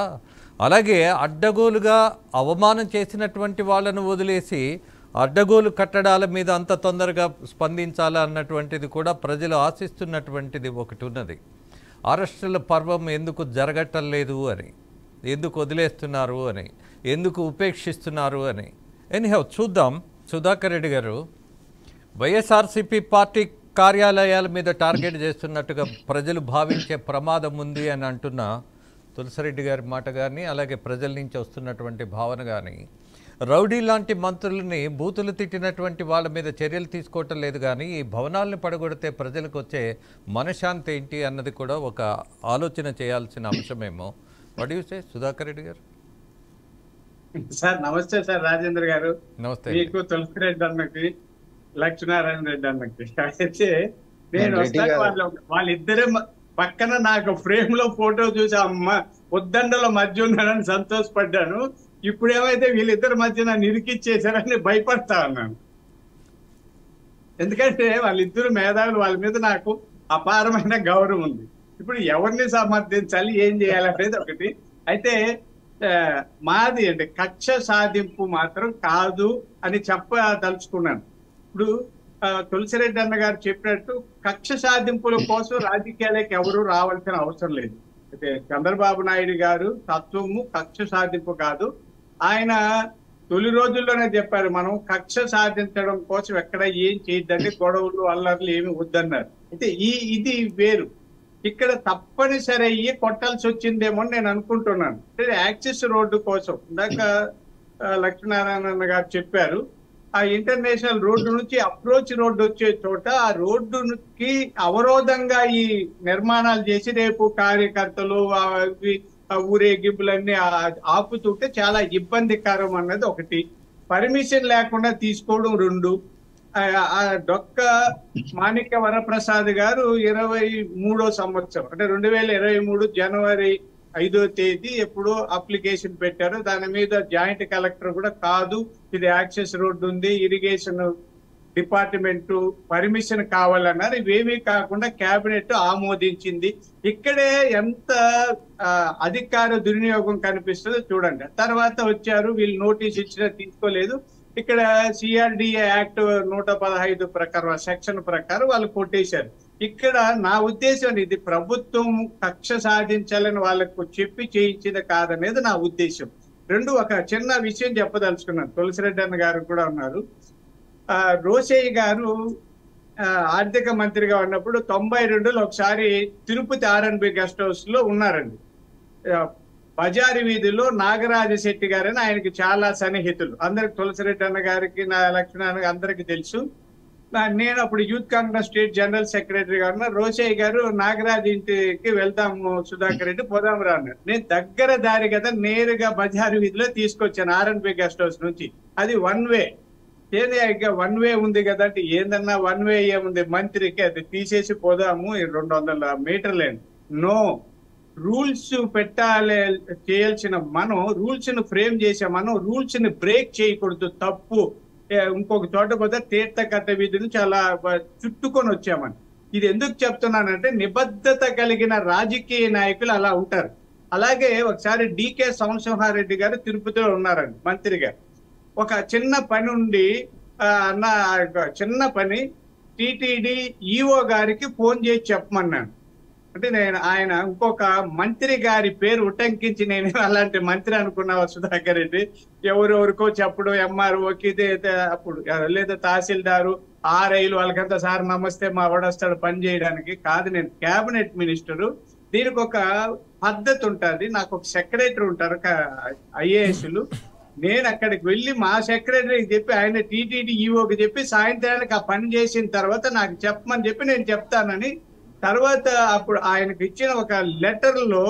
అలాగే అడ్డగోలుగా అవమానం చేసినటువంటి వాళ్ళను వదిలేసి అడ్డగోలు కట్టడాల మీద అంత తొందరగా స్పందించాలా అన్నటువంటిది కూడా ప్రజలు ఆశిస్తున్నటువంటిది ఒకటి ఉన్నది. అరెస్టుల పర్వం ఎందుకు జరగటం లేదు అని, ఎందుకు వదిలేస్తున్నారు అని, ఎందుకు ఉపేక్షిస్తున్నారు అని. ఎనీహౌ చూద్దాం. సుధాకర్ రెడ్డి గారు, వైఎస్ఆర్సీపీ పార్టీ కార్యాలయాల మీద టార్గెట్ చేస్తున్నట్టుగా ప్రజలు భావించే ప్రమాదం ఉంది అని అంటున్న తులసిరెడ్డి గారి మాట కానీ, అలాగే ప్రజల నుంచి వస్తున్నటువంటి భావన కానీ, రౌడీ లాంటి మంత్రులని బూతులు తిట్టినటువంటి వాళ్ళ మీద చర్యలు తీసుకోవటం లేదు. కానీ ఈ భవనాలను పడగొడితే ప్రజలకు వచ్చే మనశ్శాంతి ఏంటి అన్నది కూడా ఒక ఆలోచన చేయాల్సిన అంశమేమో. What you say Sudhakar Reddy గారు? సార్ నమస్తే సార్. రాజేంద్ర గారు నమస్తే. మీకు, తులసిరెడ్డి అన్నకి, లక్ష్మీనారాయణ రెడ్డి అన్నకి. అయితే నేను వస్తాను, వాళ్ళిద్దరే పక్కన నాకు ఫ్రేమ్ లో ఫోటో చూసి అమ్మ ఉద్దండలో మధ్య ఉన్నానని సంతోషపడ్డాను. ఇప్పుడు ఏమైతే వీళ్ళిద్దరి మధ్య నన్ను ఇరికిచ్చేసారని భయపడతా ఉన్నాను. ఎందుకంటే వాళ్ళిద్దరు మేధావులు, వాళ్ళ మీద నాకు అపారమైన గౌరవం ఉంది. ఇప్పుడు ఎవరిని సమర్థించాలి, ఏం చేయాలి అనేది ఒకటి. అయితే మాది అంటే కక్ష సాధింపు మాత్రం కాదు అని చెప్పదలుచుకున్నాను. ఇప్పుడు తులసిరెడ్డి అన్న గారు చెప్పినట్టు కక్ష సాధింపుల కోసం రాజకీయాలకు ఎవరు రావాల్సిన అవసరం లేదు. అయితే చంద్రబాబు నాయుడు గారు తత్వము కక్ష సాధింపు కాదు. ఆయన తొలి రోజుల్లోనే చెప్పారు, మనం కక్ష సాధించడం కోసం ఎక్కడ ఏం చేయొద్దండి, గొడవలు అల్లర్లు ఏమి వద్దన్నారు. అయితే ఇది వేరు. ఇక్కడ తప్పనిసరి అయ్యి కొట్టాల్సి వచ్చిందేమో అని నేను అనుకుంటున్నాను. అంటే యాక్సిస్ రోడ్డు కోసం ఇందాక లక్ష్మీనారాయణ గారు చెప్పారు, ఆ ఇంటర్నేషనల్ రోడ్డు నుంచి అప్రోచ్ రోడ్డు వచ్చే చోట ఆ రోడ్డుకి అవరోధంగా ఈ నిర్మాణాలు చేసి రేపు కార్యకర్తలు ఊరేగింపులన్నీ ఆపుతుంటే చాలా ఇబ్బందికరం అన్నది ఒకటి. పర్మిషన్ లేకుండా తీసుకోవడం 2. ఆ డొక్క మాణిక్య వరప్రసాద్ గారు 23వ సంవత్సరం అంటే 2023 జనవరి 5వ తేదీ ఎప్పుడు అప్లికేషన్ పెట్టారు. దాని మీద జాయింట్ కలెక్టర్ కూడా కాదు, ఇది యాక్సెస్ రోడ్డు ఉంది, ఇరిగేషన్ డిపార్ట్మెంట్ పర్మిషన్ కావాలన్నారు. ఇవేమీ కాకుండా కేబినెట్ ఆమోదించింది. ఇక్కడే ఎంత అధికార దుర్వినియోగం కనిపిస్తుందో చూడండి. తర్వాత వచ్చారు వీళ్ళు నోటీస్ ఇచ్చినా తీసుకోలేదు. ఇక్కడ సిఆర్డిఏ యాక్ట్ 115 ప్రకారం సెక్షన్ ప్రకారం వాళ్ళు కొట్టేశారు. ఇక్కడ నా ఉద్దేశం ఇది ప్రభుత్వం కక్ష సాధించాలని వాళ్ళకు చెప్పి చేయించింది కాదనేది నా ఉద్దేశం. 2 ఒక చిన్న విషయం చెప్పదలుచుకున్నాను. తులసిరెడ్డి అన్న గారు కూడా ఉన్నారు. రోషయ్య గారు ఆర్థిక మంత్రిగా ఉన్నప్పుడు 92లో ఒకసారి తిరుపతి ఆర్ఎన్బి గెస్ట్ హౌస్ లో ఉన్నారండి. బజారి వీధిలో నాగరాజ శెట్టి గారని ఆయనకి చాలా సన్నిహితులు, అందరికి తులసిరెడ్డి అన్న గారికి నా లక్ష్మణ అందరికి తెలుసు. నేను అప్పుడు youth Congress state general secretary గారు రోషయ్య గారు నాగరాజ్ ఇంటికి వెళ్తాము సుధాకర్ రెడ్డి పోదాం రా అన్నారు. నేను దగ్గర దారి కదా నేరుగా బజారు వీధిలో తీసుకొచ్చాను ఆర్ఎన్బి గెస్ట్ హౌస్ నుంచి. అది 1 వే. ఏంది 1 వే ఉంది కదా అంటే ఏందన్నా 1 వే ఏముంది మంత్రికి అది తీసేసి పోదాము 200 మీటర్లేండి. నో, రూల్స్ పెట్టాలి చేయాల్సిన మనం రూల్స్ ని ఫ్రేమ్ చేసే మనం రూల్స్ ని బ్రేక్ చేయకూడదు, తప్పు. ఇంకొక చోట పోతే తీర్థకట్ట వీధిని చాలా చుట్టుకొని వచ్చామని. ఇది ఎందుకు చెప్తున్నానంటే నిబద్ధత కలిగిన రాజకీయ నాయకులు అలా ఉంటారు. అలాగే ఒకసారి డికే సంసింహారెడ్డి గారు తిరుపతిలో ఉన్నారండి మంత్రిగా. ఒక చిన్న పని ఉండి అన్న చిన్న పని టిటిడి ఈఓ గారికి ఫోన్ చేసి చెప్పమన్నాను. అంటే ఆయన ఇంకొక మంత్రి గారి పేరు ఉటంకించి నేను అలాంటి మంత్రి అనుకున్నావా సుధాకర్ రెడ్డి, ఎవరెవరికో చెప్పడం ఎంఆర్ఓకి అప్పుడు లేదా తహసీల్దారు ఆర్ఐలు వాళ్ళకంతా సార్ నమస్తే మా వాడొస్తాడు పని చేయడానికి కాదు. నేను క్యాబినెట్ మినిస్టరు, దీనికి ఒక పద్ధతి ఉంటుంది. నాకు ఒక సెక్రటరీ ఉంటారు ఐఏఎస్లు. నేను అక్కడికి వెళ్ళి మా సెక్రటరీకి చెప్పి ఆయన టీటీడీ ఈఓకి చెప్పి సాయంత్రానికి ఆ పని చేసిన తర్వాత నాకు చెప్పమని చెప్పి నేను చెప్తానని. తర్వాత అప్పుడు ఆయనకు ఇచ్చిన ఒక లెటర్ లో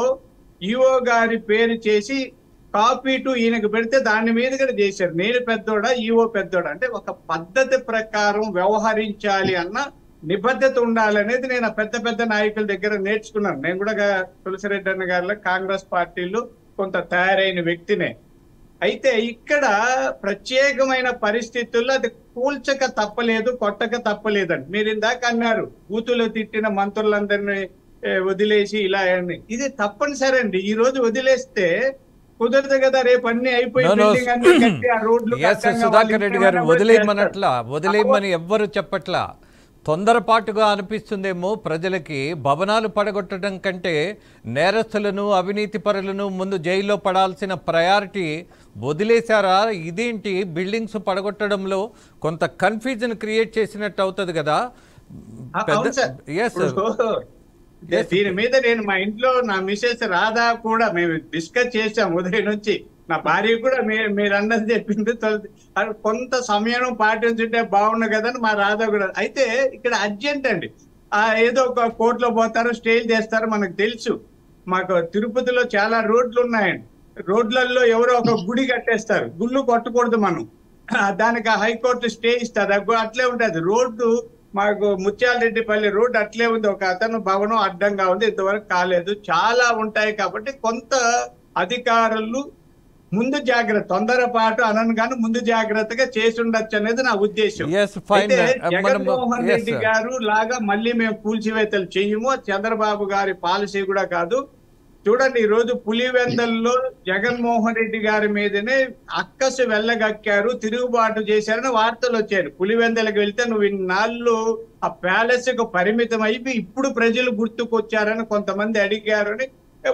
ఈఓ గారి పేరు చేసి కాపీ టు ఈయనకు పెడితే దాని మీద కూడా చేశారు. నేను పెద్దోడా ఈఓ పెద్దోడా అంటే ఒక పద్ధతి ప్రకారం వ్యవహరించాలి అన్న నిబద్ధత ఉండాలనేది నేను పెద్ద పెద్ద నాయకుల దగ్గర నేర్చుకున్నాను. నేను కూడా తులసిరెడ్డి అన్న గారిలో కాంగ్రెస్ పార్టీలో కొంత తయారైన వ్యక్తినే. అయితే ఇక్కడ ప్రత్యేకమైన పరిస్థితుల్లో అది కూల్చక తప్పలేదు, కొట్టక తప్పలేదండి. మీరు ఇందాక అన్నారు బూతులు తిట్టిన మంత్రులందరినీ వదిలేసి ఇలా అని. ఇది తప్పనిసరి అండి. ఈ రోజు వదిలేస్తే కుదరదు కదా, రేపు అన్ని అయిపోయి బిల్డింగ్ అన్ని కట్టి ఆ రోడ్లు సుధాకర్ రెడ్డి గారు వదిలేయమని ఎవ్వరు చెప్పట్లా. తొందరపాటుగా అనిపిస్తుందేమో ప్రజలకి. భవనాలు పడగొట్టడం కంటే నేరస్తులను అవినీతి పరులను ముందు జైల్లో పడాల్సిన ప్రయారిటీ వదిలేశారా? ఇదేంటి బిల్డింగ్స్ పడగొట్టడంలో కొంత కన్ఫ్యూజన్ క్రియేట్ చేసినట్టు అవుతుంది కదా. దీని మీద నేను మా ఇంట్లో నా మిసెస్ రాధా కూడా మేము డిస్కస్ చేసాం ఉదయం నుంచి. నా భార్య కూడా మీరు అన్నది చెప్పింది, కొంత సమయం పాటించుంటే బాగుండు కదని మా రాధా కూడా. అయితే ఇక్కడ అర్జెంట్ అండి. ఏదో ఒక కోర్టులో పోతారు, స్టేజ్ చేస్తారు, మనకు తెలుసు. మాకు తిరుపతిలో చాలా రోడ్లు ఉన్నాయండి. రోడ్లలో ఎవరో ఒక గుడి కట్టేస్తారు, గుళ్ళు కొట్టకూడదు మనం, దానికి హైకోర్టు స్టే ఇస్తారు, అట్లే ఉంటుంది రోడ్డు. మాకు ముత్యాలరెడ్డిపల్లి రోడ్డు అట్లే ఉంది, ఒక అతను భవనం అడ్డంగా ఉంది, ఇంతవరకు కాలేదు. చాలా ఉంటాయి కాబట్టి కొంత అధికారులు ముందు జాగ్రత్త, తొందరపాటు అనను కానీ ముందు జాగ్రత్తగా చేసి ఉండొచ్చు అనేది నా ఉద్దేశం. అయితే జగన్మోహన్ రెడ్డి గారు లాగా మళ్ళీ మేము కూల్చివేతలు చెయ్యము, చంద్రబాబు గారి పాలసీ కూడా కాదు. చూడండి, ఈ రోజు పులివెందల్లో జగన్మోహన్ రెడ్డి గారి మీదనే అక్కసు వెళ్ళగక్కారు, తిరుగుబాటు చేశారని వార్తలు వచ్చారు. పులివెందలకు వెళ్తే నువ్వు ఇన్నాళ్ళు ఆ ప్యాలెస్ కు పరిమితం అయిపోయి ఇప్పుడు ప్రజలు గుర్తుకొచ్చారని కొంతమంది అడిగారు అని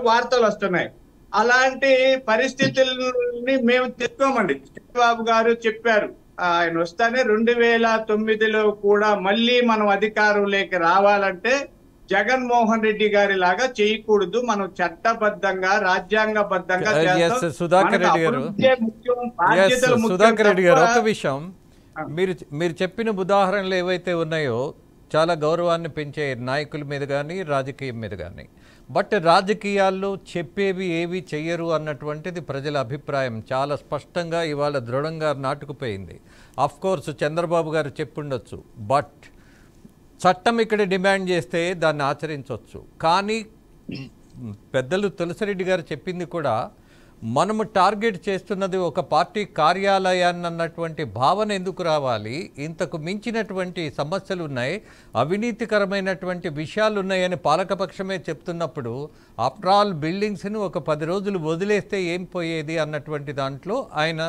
వార్తలు వస్తున్నాయి. అలాంటి పరిస్థితుల్ని మేము తెచ్చుకోమండి. చంద్రబాబు గారు చెప్పారు, ఆయన వస్తానే 2009లో కూడా మళ్ళీ మనం అధికారంలోకి రావాలంటే జగన్మోహన్ రెడ్డి గారి లాగా చేయకూడదు, మనం చట్టబద్ధంగా రాజ్యాంగబద్ధంగా సుధాకర్ రెడ్డి గారు ఒక విషయం, మీరు చెప్పిన ఉదాహరణలు ఏవైతే ఉన్నాయో చాలా గౌరవాన్ని పెంచే నాయకుల మీద కానీ రాజకీయం మీద కానీ, బట్ రాజకీయాల్లో చెప్పేవి ఏవి చెయ్యరు అన్నటువంటిది ప్రజల అభిప్రాయం చాలా స్పష్టంగా ఇవాళ దృఢంగా నాటుకుపోయింది. ఆఫ్ కోర్స్ చంద్రబాబు గారు చెప్పుండొచ్చు, బట్ చట్టం ఇక్కడ డిమాండ్ చేస్తే దాన్ని ఆచరించవచ్చు. కానీ పెద్దలు తులసిరెడ్డి గారు చెప్పింది కూడా మనము టార్గెట్ చేస్తున్నది ఒక పార్టీ కార్యాలయాన్ని అన్నటువంటి భావన ఎందుకు రావాలి? ఇంతకు మించినటువంటి సమస్యలు ఉన్నాయి, అవినీతికరమైనటువంటి విషయాలు ఉన్నాయని పాలకపక్షమే చెప్తున్నప్పుడు ఆఫ్టర్ ఆల్ బిల్డింగ్స్ని ఒక 10 రోజులు వదిలేస్తే ఏం పోయేది అన్నటువంటి దాంట్లో ఆయన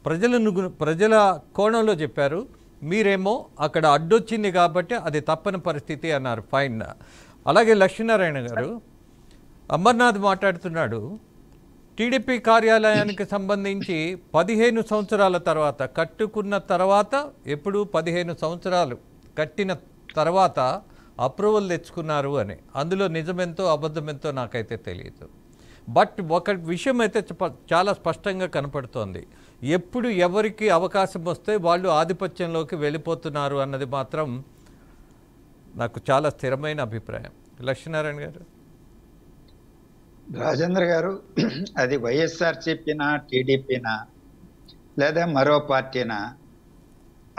ప్రజల కోణంలో చెప్పారు. మీరేమో అక్కడ అడ్డొచ్చింది కాబట్టి అది తప్పని పరిస్థితి అన్నారు. ఫైన్. అలాగే లక్ష్మీనారాయణ గారు, అమర్నాథ్ మాట్లాడుతున్నాడు, టీడీపీ కార్యాలయానికి సంబంధించి 15 సంవత్సరాల తర్వాత కట్టుకున్న తర్వాత, ఎప్పుడు 15 సంవత్సరాలు కట్టిన తర్వాత అప్రూవల్ తెచ్చుకున్నారు అని. అందులో నిజమెంతో అబద్ధమెంతో నాకైతే తెలియదు. బట్ ఒక విషయం అయితే చాలా స్పష్టంగా కనపడుతోంది. ఎప్పుడు ఎవరికి అవకాశం వస్తే వాళ్ళు ఆధిపత్యంలోకి వెళ్ళిపోతున్నారు అన్నది మాత్రం నాకు చాలా స్థిరమైన అభిప్రాయం. లక్ష్మీనారాయణ గారు. రాజేంద్ర గారు, అది వైఎస్ఆర్సీపీనా టీడీపీనా లేదా మరో పార్టీనా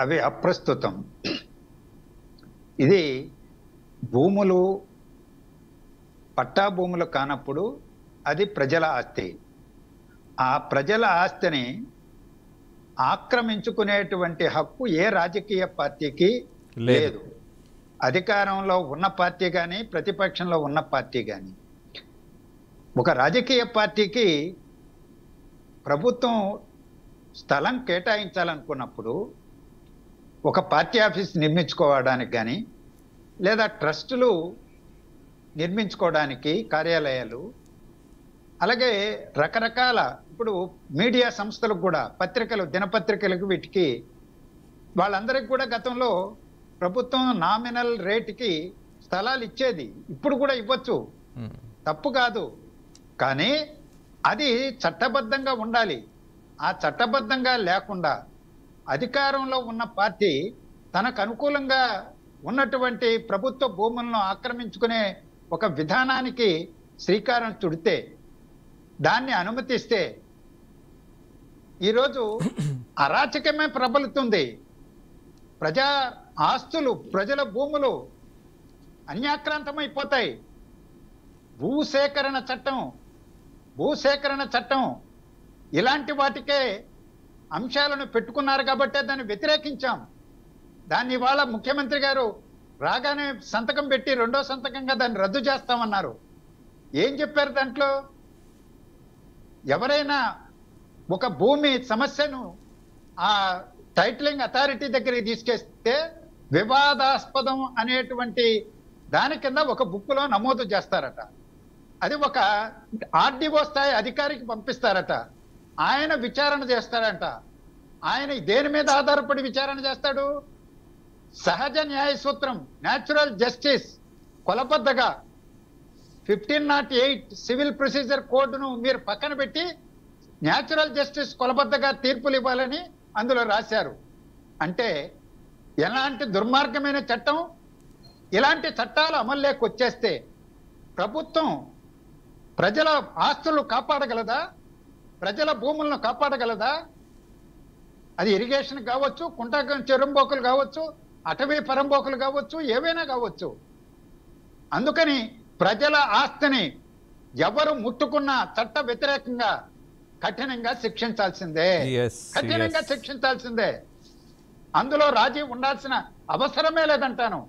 అవి అప్రస్తుతం. ఇది భూములు పట్టా భూములు కానప్పుడు అది ప్రజల ఆస్తి. ఆ ప్రజల ఆస్తిని ఆక్రమించుకునేటువంటి హక్కు ఏ రాజకీయ పార్టీకి లేదు. అధికారంలో ఉన్న పార్టీ కానీ ప్రతిపక్షంలో ఉన్న పార్టీ కానీ. ఒక రాజకీయ పార్టీకి ప్రభుత్వం స్థలం కేటాయించాలనుకున్నప్పుడు ఒక పార్టీ ఆఫీస్ నిర్మించుకోవడానికి కానీ లేదా ట్రస్టులు నిర్మించుకోవడానికి కార్యాలయాలు, అలాగే రకరకాల ఇప్పుడు మీడియా సంస్థలకు కూడా పత్రికలు, దినపత్రికలకు, వీటికి వాళ్ళందరికీ కూడా గతంలో ప్రభుత్వం నామినల్ రేటుకి స్థలాలు ఇచ్చేది. ఇప్పుడు కూడా ఇవ్వచ్చు, తప్పు కాదు. కానీ అది చట్టబద్ధంగా ఉండాలి. ఆ చట్టబద్ధంగా లేకుండా అధికారంలో ఉన్న పార్టీ తనకు అనుకూలంగా ఉన్నటువంటి ప్రభుత్వ భూములను ఆక్రమించుకునే ఒక విధానానికి శ్రీకారం చుడితే, దాన్ని అనుమతిస్తే ఈరోజు అరాచకమే ప్రబలుతుంది. ప్రజా ఆస్తులు, ప్రజల భూములు అన్యాక్రాంతమైపోతాయి. భూసేకరణ చట్టం ఇలాంటి వాటికే అంశాలను పెట్టుకున్నారు కాబట్టే దాన్ని వ్యతిరేకించాం. దాన్ని ఇవాళ ముఖ్యమంత్రి గారు రాగానే సంతకం పెట్టి రెండో సంతకంగా దాన్ని రద్దు చేస్తామన్నారు. ఏం చెప్పారు దాంట్లో? ఎవరైనా ఒక భూమి సమస్యను ఆ టైటిలింగ్ అథారిటీ దగ్గరికి తీసుకెళ్తే వివాదాస్పదం అనేటువంటి దాని కింద ఒక బుక్లో నమోదు చేస్తారట. అది ఒక ఆర్డీఓ స్థాయి అధికారికి పంపిస్తారట. ఆయన విచారణ చేస్తాడంట. ఆయన దేని మీద ఆధారపడి విచారణ చేస్తాడు? సహజ న్యాయ సూత్రం, న్యాచురల్ జస్టిస్ కొలబద్దగా 1508 సివిల్ ప్రొసీజర్ కోడ్ను మీరు పక్కన పెట్టి న్యాచురల్ జస్టిస్ కొలబద్దగా తీర్పులు ఇవ్వాలని అందులో రాశారు. అంటే ఎలాంటి దుర్మార్గమైన చట్టం! ఇలాంటి చట్టాలు అమల్లోకి వచ్చేస్తే ప్రభుత్వం ప్రజల ఆస్తులు కాపాడగలదా? ప్రజల భూములను కాపాడగలదా? అది ఇరిగేషన్ కావచ్చు, కుంట చెరుంబోకులు కావచ్చు, అటవీ పరంబోకులు కావచ్చు, ఏవైనా కావచ్చు. అందుకని ప్రజల ఆస్తిని ఎవరు ముట్టుకున్నా చట్ట వ్యతిరేకంగా కఠినంగా శిక్షించాల్సిందే. కఠినంగా శిక్షించాల్సిందే. అందులో రాజీ ఉండాల్సిన అవసరమే లేదంటాను.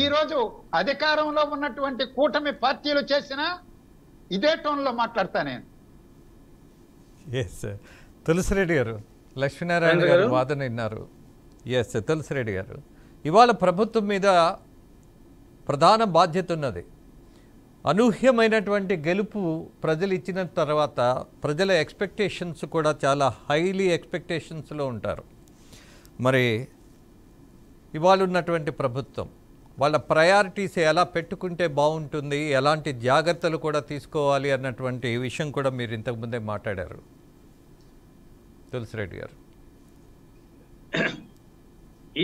ఈ రోజు అధికారంలో ఉన్నటువంటి కూటమి పార్టీలు చేసిన ఇదే టోన్లో మాట్లాడతా నేను. తులసిరెడ్డి గారు, లక్ష్మీనారాయణ గారు వాదన విన్నారు. తులసిరెడ్డి గారు, ఇవాళ ప్రభుత్వం మీద ప్రధాన బాధ్యత ఉన్నది. అనూహ్యమైనటువంటి గెలుపు ప్రజలు ఇచ్చిన తర్వాత ప్రజల ఎక్స్పెక్టేషన్స్ కూడా చాలా హైలీ ఎక్స్పెక్టేషన్స్లో ఉంటారు. మరి ఇవాళ ఉన్నటువంటి ప్రభుత్వం వాళ్ళ ప్రయారిటీస్ ఎలా పెట్టుకుంటే బాగుంటుంది, ఎలాంటి జాగ్రత్తలు కూడా తీసుకోవాలి అన్నటువంటి విషయం కూడా మీరు ఇంతకుముందే మాట్లాడారు. తులసిరెడ్డి గారు,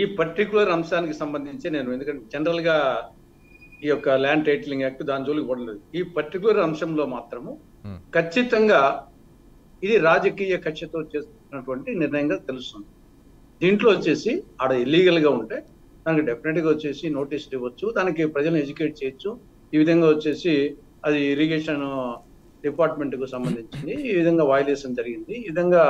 ఈ పర్టికులర్ అంశానికి సంబంధించి నేను, ఎందుకంటే జనరల్గా ఈ యొక్క ల్యాండ్ టైటిలింగ్ యాక్ట్ దాని జోలికి పడలేదు. ఈ పర్టికులర్ అంశంలో మాత్రము ఖచ్చితంగా ఇది రాజకీయ కక్షతో చేస్తున్నటువంటి నిర్ణయంగా తెలుస్తుంది. దీంట్లో వచ్చేసి ఆడ ఇల్లీగల్గా ఉంటే దానికి డెఫినెట్గా వచ్చేసి నోటీస్ ఇవ్వచ్చు, దానికి ప్రజలను ఎడ్యుకేట్ చేయొచ్చు. ఈ విధంగా వచ్చేసి అది ఇరిగేషన్ డిపార్ట్మెంట్కు సంబంధించింది, ఈ విధంగా వయలేషన్ జరిగింది, ఈ విధంగా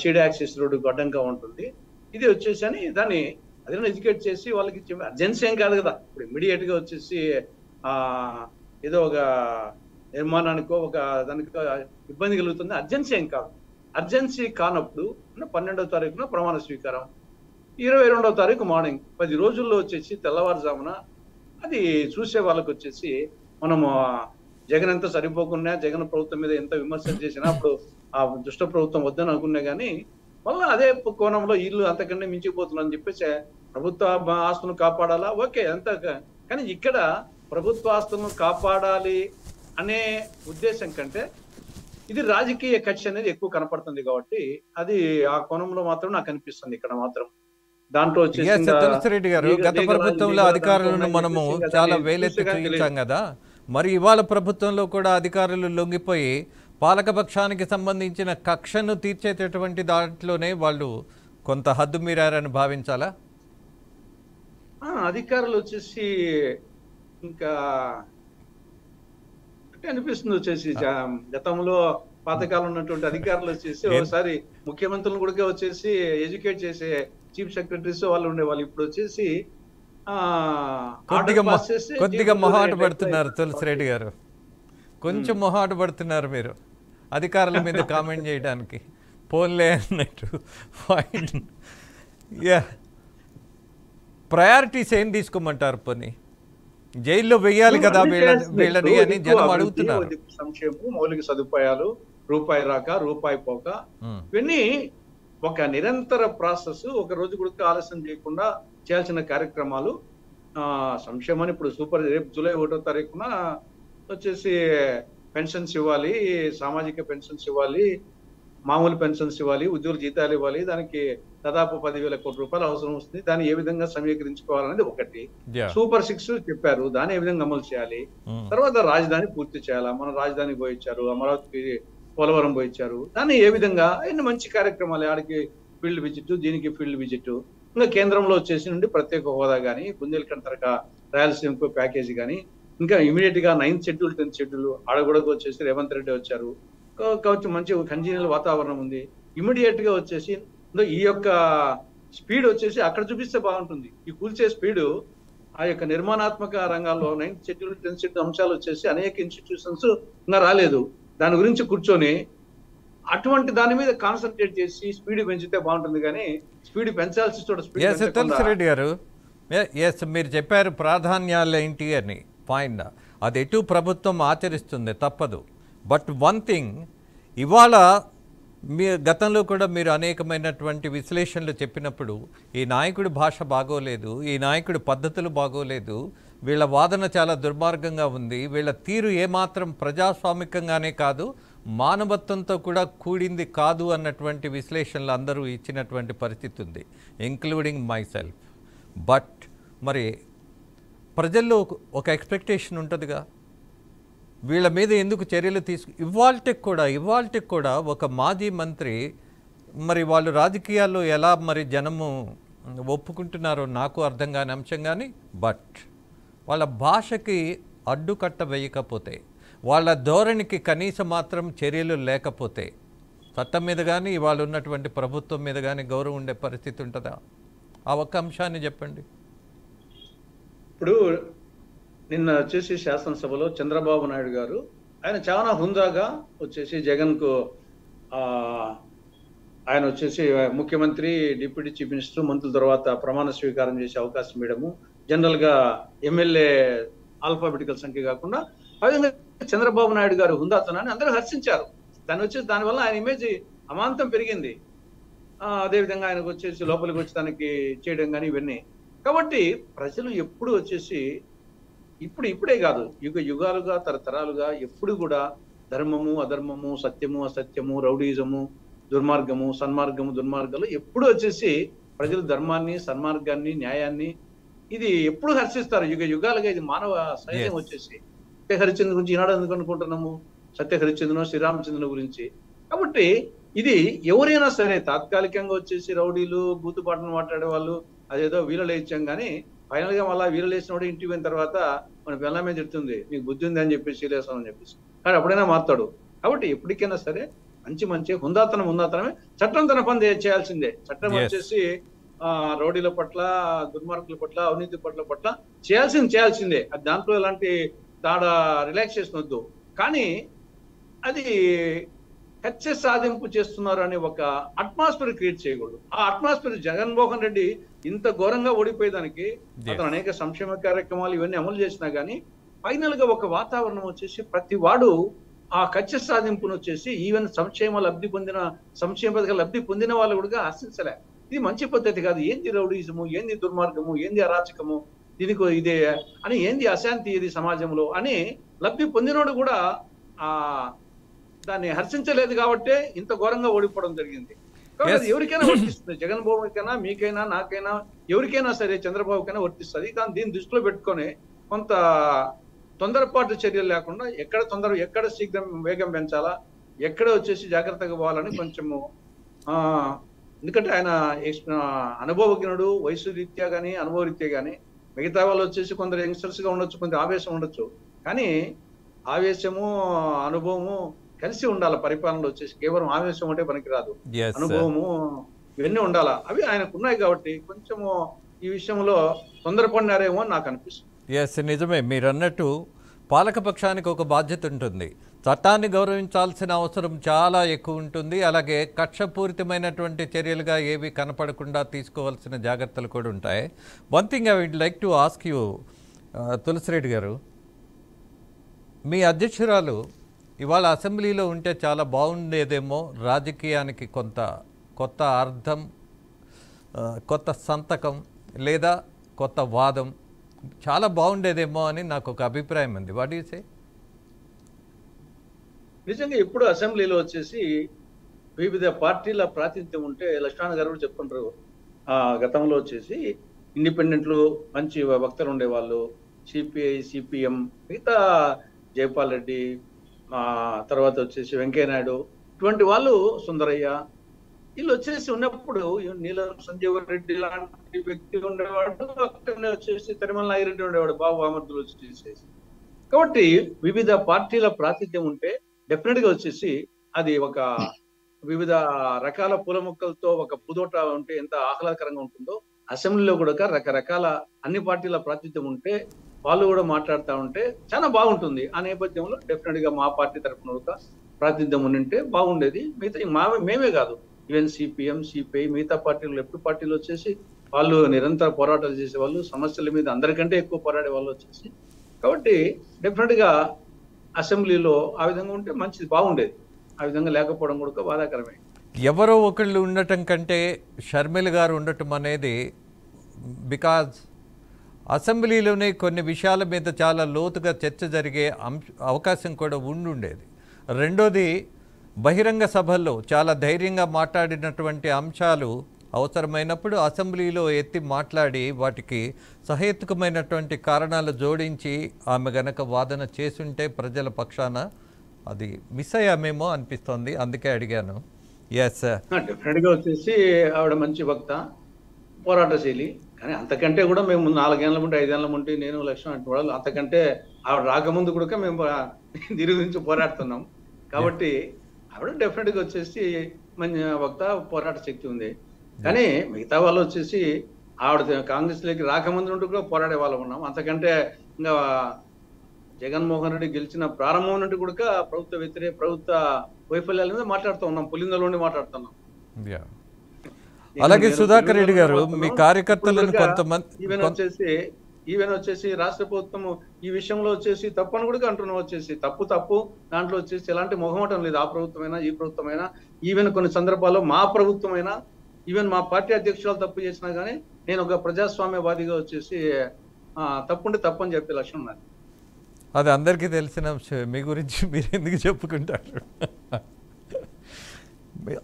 సీడ్ యాక్సిస్ రోడ్డుకు అడ్డంగా ఉంటుంది, ఇది వచ్చేసి అని దాన్ని అదే ఎడ్యుకేట్ చేసి వాళ్ళకి అర్జెన్సీ ఏం కాదు కదా. ఇప్పుడు ఇమ్మీడియట్గా వచ్చేసి ఏదో ఒక నిర్మాణానికో ఒక దానికి ఇబ్బంది కలుగుతుంది, అర్జెన్సీ ఏం కాదు. అర్జెన్సీ కానప్పుడు 12వ తారీఖున ప్రమాణ స్వీకారం, 22వ తారీఖు మార్నింగ్ 10 రోజుల్లో వచ్చేసి తెల్లవారుజామున అది చూసే వాళ్ళకి వచ్చేసి మనము జగన్ ఎంత సరిపోకున్నా, జగన్ ప్రభుత్వం మీద ఎంత విమర్శలు చేసినా, అప్పుడు ఆ దుష్ట ప్రభుత్వం వద్దని అనుకున్నా కానీ మళ్ళీ అదే కోణంలో ఇల్లు అంతకంటే మించిపోతుందని చెప్పేసి ప్రభుత్వ ఆస్తులను కాపాడాలా, ఓకే అంత. కానీ ఇక్కడ ప్రభుత్వ ఆస్తులను కాపాడాలి అనే ఉద్దేశం కంటే ఇది రాజకీయ కక్ష అనేది ఎక్కువ కనపడుతుంది కాబట్టి అది ఆ కోణంలో మాత్రం నాకు అనిపిస్తుంది ఇక్కడ మాత్రం. దాంట్లో తులసిరెడ్డి గారు, గత ప్రభుత్వంలో అధికారులను మనము చాలా వేలెత్తి చూపించాం కదా, మరి ఇవాళ ప్రభుత్వంలో కూడా అధికారులు లొంగిపోయి పాలకపక్షానికి సంబంధించిన కక్షను తీర్చేటటువంటి దాంట్లోనే వాళ్ళు కొంత హద్దు మీరారని భావించాలా? అధికారులు వచ్చేసి ఇంకా అనిపిస్తుంది వచ్చేసి గతంలో పాతకాలం ఉన్నటువంటి అధికారులు వచ్చేసి ఒకసారి ముఖ్యమంత్రులను కూడా వచ్చేసి ఎడ్యుకేట్ చేసే చీఫ్ సెక్రటరీస్ వాళ్ళు ఉండేవాళ్ళు. ఇప్పుడు వచ్చేసి కొద్దిగా మొహాట పడుతున్నారు తులసిరెడ్డి గారు, కొంచెం మొహాట పడుతున్నారు మీరు అధికారుల మీద కామెంట్ చేయడానికి. పోన్లే అన్నట్టు ఫైన్. ప్రయారిటీస్ ఏం తీసుకోమంటారు? పోనీ జైల్లో వెయ్యాలి కదా వీళ్ళని అని జనం అడుగుతున్నారు. సంక్షేమం, మౌలిక సదుపాయాలు, రూపాయి రాక రూపాయి పోక, ఇవన్నీ ఒక నిరంతర ప్రాసెస్. ఒక రోజు కూడా ఆలస్యం చేయకుండా చేయాల్సిన కార్యక్రమాలు. సంక్షేమాన్ని ఇప్పుడు రేపు జూలై 1వ తారీఖున వచ్చేసి పెన్షన్స్ ఇవ్వాలి, సామాజిక పెన్షన్స్ ఇవ్వాలి, మామూలు పెన్షన్స్ ఇవ్వాలి, ఉద్యోగుల జీతాలు ఇవ్వాలి. దానికి దాదాపు 10,000 కోట్ల రూపాయలు అవసరం వస్తుంది. దాన్ని ఏ విధంగా సమీకరించుకోవాలనేది ఒకటి. సూపర్ 6 చెప్పారు, దాన్ని ఏ విధంగా అమలు చేయాలి. తర్వాత రాజధాని పూర్తి చేయాలా, మన రాజధాని పోయించారు, అమరావతికి పోలవరం పోయించారు, దాన్ని ఏ విధంగా ఎన్ని మంచి కార్యక్రమాలు, ఆడికి ఫీల్డ్ విజిట్, దీనికి ఫీల్డ్ విజిట్. ఇంకా కేంద్రంలో వచ్చేసి నుండి ప్రత్యేక హోదా కానీ, బుందేల్ఖండ్ తరహా రాయలసీమకు ప్యాకేజీ కానీ, ఇంకా ఇమీడియట్ గా 9th షెడ్యూల్ 10th షెడ్యూల్ ఆడ కూడా వచ్చేసి రేవంత్ రెడ్డి వచ్చారు. కొంచెం మంచి కంజీనియల్ వాతావరణం ఉంది. ఇమీడియట్ గా వచ్చేసి ఈ యొక్క స్పీడ్ వచ్చేసి అక్కడ చూపిస్తే బాగుంటుంది. ఈ కూల్చే స్పీడ్ ఆ యొక్క నిర్మాణాత్మక రంగాల్లో 9th షెడ్యూల్ 10th షెడ్యూల్ అంశాలు వచ్చేసి అనేక ఇన్స్టిట్యూషన్స్ ఇంకా రాలేదు. దాని గురించి కూర్చొని అటువంటి దాని మీద కాన్సన్ట్రేట్ చేసి స్పీడ్ పెంచితే బాగుంటుంది. కానీ స్పీడ్ పెంచాల్సి తులసిరెడ్డి గారు, మీరు చెప్పారు ప్రాధాన్యాలు ఏంటి అని. ఫైన్, అది ఎటు ప్రభుత్వం ఆచరిస్తుంది, తప్పదు. బట్ వన్ థింగ్, ఇవాళ మీ గతంలో కూడా మీరు అనేకమైనటువంటి విశ్లేషణలు చెప్పినప్పుడు ఈ నాయకుడి భాష బాగోలేదు, ఈ నాయకుడి పద్ధతులు బాగోలేదు, వీళ్ళ వాదన చాలా దుర్మార్గంగా ఉంది, వీళ్ళ తీరు ఏమాత్రం ప్రజాస్వామికంగానే కాదు మానవత్వంతో కూడా కూడింది కాదు అన్నటువంటి విశ్లేషణలు అందరూ ఇచ్చినటువంటి పరిస్థితి ఉంది, ఇంక్లూడింగ్ మై సెల్ఫ్. బట్ మరి ప్రజల్లో ఒక ఎక్స్పెక్టేషన్ ఉంటుందిగా, వీళ్ళ మీద ఎందుకు చర్యలు ఇవాల్టికి కూడా ఒక మాజీ మంత్రి, మరి వాళ్ళు రాజకీయాల్లో ఎలా మరి జనము ఒప్పుకుంటున్నారో నాకు అర్థం కాని అంశం. కానీ బట్ వాళ్ళ భాషకి అడ్డుకట్ట వేయకపోతే, వాళ్ళ ధోరణికి కనీసం మాత్రం చర్యలు లేకపోతే చట్టం మీద కానీ ఇవాళ ఉన్నటువంటి ప్రభుత్వం మీద కానీ గౌరవం ఉండే పరిస్థితి ఉంటుందా? ఆ ఒక్క అంశాన్ని చెప్పండి. ఇప్పుడు నిన్న వచ్చేసి శాసనసభలో చంద్రబాబు నాయుడు గారు ఆయన చాలా హుందాగా వచ్చేసి జగన్ కు ఆయన వచ్చేసి ముఖ్యమంత్రి, డిప్యూటీ చీఫ్ మినిస్టర్, మంత్రుల తర్వాత ప్రమాణ స్వీకారం చేసే అవకాశం ఇవ్వడము, జనరల్ గా ఎమ్మెల్యే ఆల్ఫాబెటికల్ సంఖ్య కాకుండా ఆ విధంగా చంద్రబాబు నాయుడు గారు హుందాతనాన్ని అందరూ హర్షించారు. దానివల్ల ఆయన ఇమేజ్ అమాంతం పెరిగింది. అదేవిధంగా ఆయనకు వచ్చేసి లోపలికి వచ్చి దానికి చేయడం కానీ ఇవన్నీ. కాబట్టి ప్రజలు ఎప్పుడు వచ్చేసి ఇప్పుడే కాదు, యుగాలుగా తరతరాలుగా ఎప్పుడు కూడా ధర్మము అధర్మము, సత్యము అసత్యము, రౌడీజము, దుర్మార్గము సన్మార్గము, దుర్మార్గాలు ఎప్పుడు వచ్చేసి ప్రజలు ధర్మాన్ని, సన్మార్గాన్ని, న్యాయాన్ని ఇది ఎప్పుడు హర్షిస్తారు. యుగాలుగా ఇది మానవ సహజం. వచ్చేసి సత్య హరిశ్చంద్ర గురించి ఈనాడు ఎందుకు అనుకుంటున్నాము, సత్య హరిశ్చంద్రును, శ్రీరామచంద్రుని గురించి. కాబట్టి ఇది ఎవరైనా సరే తాత్కాలికంగా వచ్చేసి రౌడీలు, బూతుపాటలు మాట్లాడే వాళ్ళు అదేదో వీళ్ళలో ఇచ్చాం. కానీ ఫైనల్ గా మళ్ళీ వీళ్ళు వేసినోడు ఇంటికి పోయిన తర్వాత మన పిల్లమే చెప్తుంది నీకు బుద్ధి ఉంది అని చెప్పేసి లేసామని చెప్పేసి. కానీ అప్పుడైనా మారుతాడు. కాబట్టి ఎప్పటికైనా సరే మంచి హుందాతనమే చట్టం తన పని చేయాల్సిందే. చట్టం వచ్చేసి రౌడీల పట్ల, దుర్మార్గుల పట్ల, అవినీతి పట్ల చేయాల్సిందే. అది దాంట్లో ఎలాంటి రిలాక్సేషన్ వద్దు. కానీ అది కక్ష సాధింపు చేస్తున్నారు అనే ఒక అట్మాస్ఫియర్ క్రియేట్ చేయకూడదు. ఆ అట్మాస్ఫియర్ జగన్మోహన్ రెడ్డి ఇంత ఘోరంగా ఓడిపోయేదానికి అతను అనేక సంక్షేమ కార్యక్రమాలు ఇవన్నీ అమలు చేసినా గానీ ఫైనల్ గా ఒక వాతావరణం వచ్చేసి ప్రతి వాడు ఆ కక్ష సాధింపును వచ్చేసి ఈవెన్ సంక్షేమ పథకాల లబ్ధి పొందిన వాళ్ళు కూడా హర్షించలే. ఇది మంచి పద్ధతి కాదు. ఏంది రౌడీజము, ఏంది దుర్మార్గము, ఏంది అరాచకము, దీనికి ఇదే అని, ఏంది అశాంతి ఇది సమాజంలో అని లబ్ధి పొందినోడు కూడా ఆ దాన్ని హర్షించలేదు కాబట్టే ఇంత ఘోరంగా ఓడిపోవడం జరిగింది. కాబట్టి అది ఎవరికైనా వర్తిస్తుంది. జగన్మోహన్కైనా, మీకైనా, నాకైనా, ఎవరికైనా సరే, చంద్రబాబుకైనా వర్తిస్తుంది. కానీ దీన్ని దృష్టిలో పెట్టుకొని కొంత తొందరపాటు చర్యలు లేకుండా ఎక్కడ శీఘ్రం వేగం పెంచాలా, ఎక్కడ వచ్చేసి జాగ్రత్తగా పోవాలని కొంచెము ఎందుకంటే ఆయన అనుభవజ్ఞుడు, వయసు రీత్యా కానీ అనుభవ రీత్యా కానీ. మిగతా వాళ్ళు వచ్చేసి కొందరు యంగ్స్టర్స్ గా ఉండొచ్చు, కొంత ఆవేశం ఉండొచ్చు. కానీ ఆవేశము అనుభవము కలిసి ఉండాలి పరిపాలనలో. వచ్చేసి కేవలం ఆవేశం అంటే పనికిరాదు, అనుభవము ఇవన్నీ ఉండాలా. అవి ఆయనకు ఉన్నాయి కాబట్టి కొంచెము ఈ విషయంలో తొందరపడినారేమో అని నాకు అనిపిస్తుంది. ఎస్, నిజమే. మీరు అన్నట్టు పాలకపక్షానికి ఒక బాధ్యత ఉంటుంది. చట్టాన్ని గౌరవించాల్సిన అవసరం చాలా ఎక్కువ ఉంటుంది. అలాగే కక్షపూరితమైనటువంటి చర్యలుగా ఏవి కనపడకుండా తీసుకోవాల్సిన జాగ్రత్తలు కూడా ఉంటాయి. One thing I would like to ask you, Tulasireddy గారు, మీ అధ్యక్షురాలు ఇవాళ అసెంబ్లీలో ఉంటే చాలా బాగుండేదేమో, రాజకీయానికి కొత్త అర్థం, కొత్త సంతకం లేదా కొత్త వాదం చాలా బాగుండేదేమో అని నాకు ఒక అభిప్రాయం ఉంది. వాట్ యు సే? నిజంగా ఇప్పుడు అసెంబ్లీలో వచ్చేసి వివిధ పార్టీల ప్రాతినిధ్యం ఉంటే, లక్ష్మణ్ గారు కూడా చెప్పుకుంటారు, గతంలో వచ్చేసి ఇండిపెండెంట్లు మంచి వక్తలు ఉండేవాళ్ళు, సిపిఐ, సిపిఎం, మిగతా జైపాల్ రెడ్డి, తర్వాత వచ్చేసి వెంకయ్యనాయుడు, ఇటువంటి వాళ్ళు, సుందరయ్య, వీళ్ళు వచ్చేసి ఉన్నప్పుడు నీలం సంజీవ రెడ్డి లాంటి వ్యక్తి ఉండేవాడు, అక్కడనే వచ్చేసి తిరుమల నాగిరెడ్డి ఉండేవాడు, బాబు అమర్దులు వచ్చేసి. కాబట్టి వివిధ పార్టీల ప్రాతినిధ్యం ఉంటే డెఫినెట్ గా వచ్చేసి అది ఒక వివిధ రకాల పూల మొక్కలతో ఒక పూదోట ఉంటే ఎంత ఆహ్లాదకరంగా ఉంటుందో, అసెంబ్లీలో కూడా రకరకాల అన్ని పార్టీల ప్రాతినిధ్యం ఉంటే వాళ్ళు కూడా మాట్లాడుతూ ఉంటే చాలా బాగుంటుంది. ఆ నేపథ్యంలో డెఫినెట్ గా మా పార్టీ తరఫున ఒక ప్రాతినిధ్యం ఉంటే బాగుండేది. మిగతా మేమే కాదు, ఈవెన్ సిపిఎం, సిపిఐ, మిగతా పార్టీలు, లెఫ్ట్ పార్టీలు వచ్చేసి వాళ్ళు నిరంతర పోరాటాలు చేసేవాళ్ళు, సమస్యల మీద అందరికంటే ఎక్కువ పోరాడే వాళ్ళు వచ్చేసి. కాబట్టి డెఫినెట్ గా అసెంబ్లీలో ఆ విధంగా ఉంటే మంచిది, బాగుండేది. ఆ విధంగా లేకపోవడం కూడా బాధాకరమే. ఎవరో ఒకళ్ళు ఉండటం కంటే షర్మిల గారు ఉండటం అనేది, బికాజ్ అసెంబ్లీలోనే కొన్ని విషయాల మీద చాలా లోతుగా చర్చ జరిగే అవకాశం కూడా ఉండుండేది. రెండోది, బహిరంగ సభల్లో చాలా ధైర్యంగా మాట్లాడినటువంటి అంశాలు అవసరమైనప్పుడు అసెంబ్లీలో ఎత్తి మాట్లాడి వాటికి సహేతుకమైనటువంటి కారణాలు జోడించి ఆమె గనక వాదన చేసుంటే ప్రజల పక్షాన అది మిస్ అయ్యామేమో అనిపిస్తోంది. అందుకే అడిగాను. ఎస్, డెఫినెట్గా వచ్చేసి ఆవిడ మంచి వక్త, పోరాటశీలి. కానీ అంతకంటే కూడా మేము 4 ఏళ్ళ ముందు 5 ఏళ్ళ ముందు నేను లక్ష్యం అంటే వాళ్ళు అంతకంటే ఆవిడ రాకముందు కూడా మేము దీని గురించి పోరాడుతున్నాం. కాబట్టి ఆవిడ డెఫినెట్ గా వచ్చేసి మంచి వక్త, పోరాట శక్తి ఉంది. కానీ మిగతా వాళ్ళు వచ్చేసి ఆవిడ కాంగ్రెస్ లోకి రాకముందు నుండి కూడా పోరాడే వాళ్ళం ఉన్నాం. అంతకంటే ఇంకా జగన్మోహన్ రెడ్డి గెలిచిన ప్రారంభం నుండి కూడా ప్రభుత్వ వైఫల్యాల మీద మాట్లాడుతూ ఉన్నాం, పులిందలోనే మాట్లాడుతున్నాం. అలాగే సుధాకర్ రెడ్డి గారు, మీ కార్యకర్తలను కొంతమంది ఈవెన్ వచ్చేసి రాష్ట్ర ప్రభుత్వం ఈ విషయంలో వచ్చేసి తప్పు అని కూడా అంటున్నాం. వచ్చేసి తప్పు దాంట్లో వచ్చేసి ఎలాంటి మొహమాటం లేదు. ఆ ప్రభుత్వమైనా, ఈ ప్రభుత్వమైనా, ఈవెన్ కొన్ని సందర్భాల్లో మా ప్రభుత్వమైనా, ఈవెన్ మా పార్టీ అధ్యక్షురాలు తప్పు చేసినా కానీ నేను ఒక ప్రజాస్వామ్యవాదిగా వచ్చేసి తప్పుంటే తప్పు అని చెప్పే లక్ష్యం ఉన్నది. అది అందరికీ తెలిసిన అంశం. మీ గురించి మీరు ఎందుకు చెప్పుకుంటారు?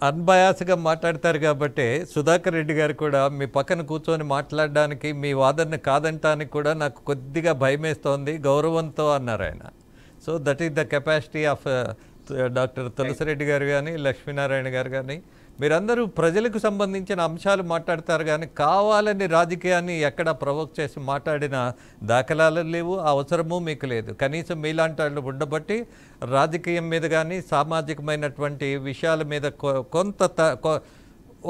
అన్బయాస్గా మాట్లాడతారు కాబట్టి సుధాకర్ రెడ్డి గారు కూడా మీ పక్కన కూర్చొని మాట్లాడడానికి, మీ వాదన కాదంటానికి కూడా నాకు కొద్దిగా భయమేస్తోంది, గౌరవంతో అన్నారు ఆయన. So that is the capacity of doctor Tulasireddy గారు కానీ, లక్ష్మీనారాయణ గారు కానీ, మీరందరూ ప్రజలకు సంబంధించిన అంశాలు మాట్లాడతారు. కానీ కావాలని రాజకీయాన్ని ఎక్కడ ప్రవోక్ చేసి మాట్లాడిన దాఖలాలు లేవు, అవసరము మీకు లేదు. కనీసం మీలాంటి వాళ్ళు ఉండబట్టి రాజకీయం మీద కానీ, సామాజికమైనటువంటి విషయాల మీద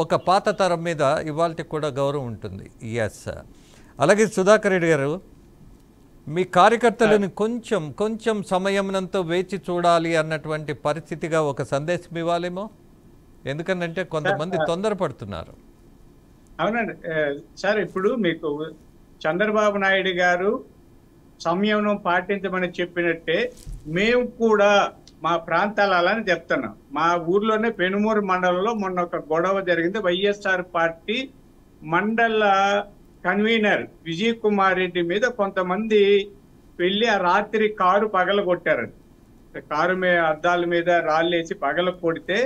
ఒక పాత తరం మీద ఇవాళకి కూడా గౌరవం ఉంటుంది. ఎస్. అలాగే సుధాకర్ రెడ్డి గారు, మీ కార్యకర్తలను కొంచెం సమయంతో వేచి చూడాలి అన్నటువంటి పరిస్థితిగా ఒక సందేశం ఇవ్వాలేమో. ఎందుకంటే కొంతమంది తొందరపడుతున్నారు. అవునండి సార్, ఇప్పుడు మీకు చంద్రబాబు నాయుడు గారు సంయమనం పాటించమని చెప్పినట్టే మేము కూడా మా ప్రాంతాలని చెప్తున్నా. మా ఊర్లోనే పెనుమూరు మండలంలో మొన్న ఒక గొడవ జరిగింది. వైఎస్ఆర్ పార్టీ మండల కన్వీనర్ విజయ్ కుమార్ రెడ్డి మీద కొంతమంది వెళ్ళి ఆ రాత్రి కారు పగలగొట్టారండి. కారు మీద అద్దాల మీద రాళ్ళేసి పగల కొడితే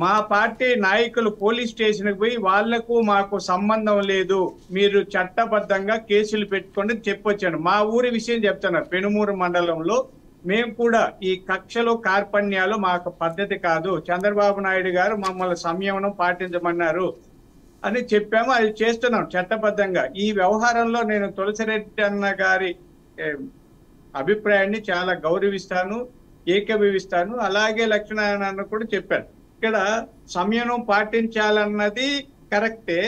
మా పార్టీ నాయకులు పోలీస్ స్టేషన్కి పోయి వాళ్లకు మాకు సంబంధం లేదు, మీరు చట్టబద్ధంగా కేసులు పెట్టుకోండి చెప్పొచ్చాను. మా ఊరి విషయం చెప్తున్నారు. పెనుమూరు మండలంలో మేము కూడా ఈ కక్షలు కార్పణ్యాలు మాకు పద్ధతి కాదు, చంద్రబాబు నాయుడు గారు మమ్మల్ని సంయమనం పాటించమన్నారు అని చెప్పాము. అది చేస్తున్నాం చట్టబద్ధంగా. ఈ వ్యవహారంలో నేను తులసిరెడ్డి అన్న గారి అభిప్రాయాన్ని చాలా గౌరవిస్తాను, ఏకీభవిస్తాను. అలాగే లక్ష్మీనారాయణ అన్న కూడా చెప్పారు. ఇక్కడ సంయమనం పాటించాలన్నది కరెక్టే,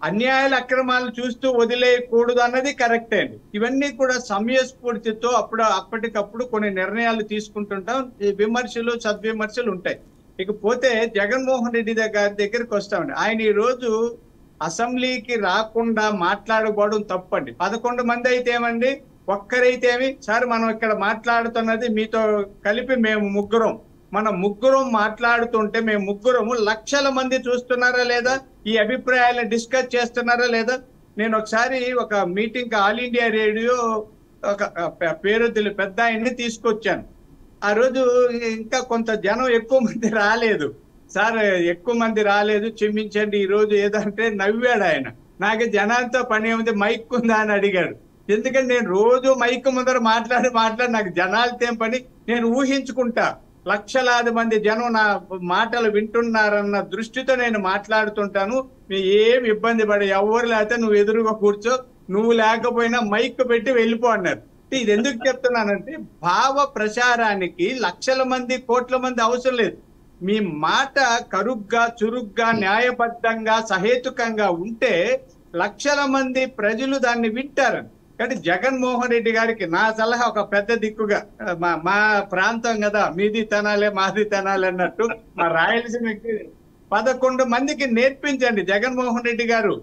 అన్యాయాల అక్రమాలు చూస్తూ వదిలేయకూడదు అన్నది కరెక్టే అండి. ఇవన్నీ కూడా సమయస్ఫూర్తితో అప్పటికప్పుడు కొన్ని నిర్ణయాలు తీసుకుంటుంటాం. విమర్శలు సద్విమర్శలు ఉంటాయి. ఇకపోతే జగన్మోహన్ రెడ్డి గారి దగ్గరికి వస్తామండి. ఆయన ఈ రోజు అసెంబ్లీకి రాకుండా మాట్లాడబోవడం తప్పండి. 11 మంది అయితే ఏమండి, ఒక్కరైతే ఏమి సార్ మనం ఇక్కడ మాట్లాడుతున్నది మీతో కలిపి మేము ముగ్గురం, మనం ముగ్గురం మాట్లాడుతుంటే మేము ముగ్గురము లక్షల మంది చూస్తున్నారా లేదా, ఈ అభిప్రాయాలను డిస్కస్ చేస్తున్నారా లేదా. నేను ఒకసారి ఒక మీటింగ్ ఆల్ ఇండియా రేడియో ఒక పేరు పెద్ద ఆయన్ని తీసుకొచ్చాను. ఆ రోజు ఇంకా కొంత జనం ఎక్కువ మంది రాలేదు. సార్ ఎక్కువ మంది రాలేదు క్షమించండి ఈ రోజు ఏదంటే నవ్వాడు ఆయన. నాకు జనాలతో పని ఉంది, మైక్ ఉందా అని అడిగాడు. ఎందుకంటే నేను రోజు మైక్ ముందర మాట్లాడి నాకు జనాలతో ఏం పని, నేను ఊహించుకుంటా లక్షలాది మంది జనం నా మాటలు వింటున్నారన్న దృష్టితో నేను మాట్లాడుతుంటాను. ఏం ఇబ్బంది పడే, ఎవరు లేకపోతే నువ్వు ఎదురుగా కూర్చో, నువ్వు లేకపోయినా మైక్ పెట్టి వెళ్ళిపో అన్నారు. ఇది ఎందుకు చెప్తున్నానంటే భావ ప్రచారానికి లక్షల మంది కోట్ల మంది అవసరం లేదు. మీ మాట కరుగ్గా చురుగ్గా న్యాయబద్ధంగా సహేతుకంగా ఉంటే లక్షల మంది ప్రజలు దాన్ని వింటారు. కానీ జగన్మోహన్ రెడ్డి గారికి నా సలహా ఒక పెద్ద దిక్కుగా, మా ప్రాంతం కదా, మీది తనాలే మాది తనాలి అన్నట్టు మా రాయలసీమకి 11 మందికి నేర్పించండి. జగన్మోహన్ రెడ్డి గారు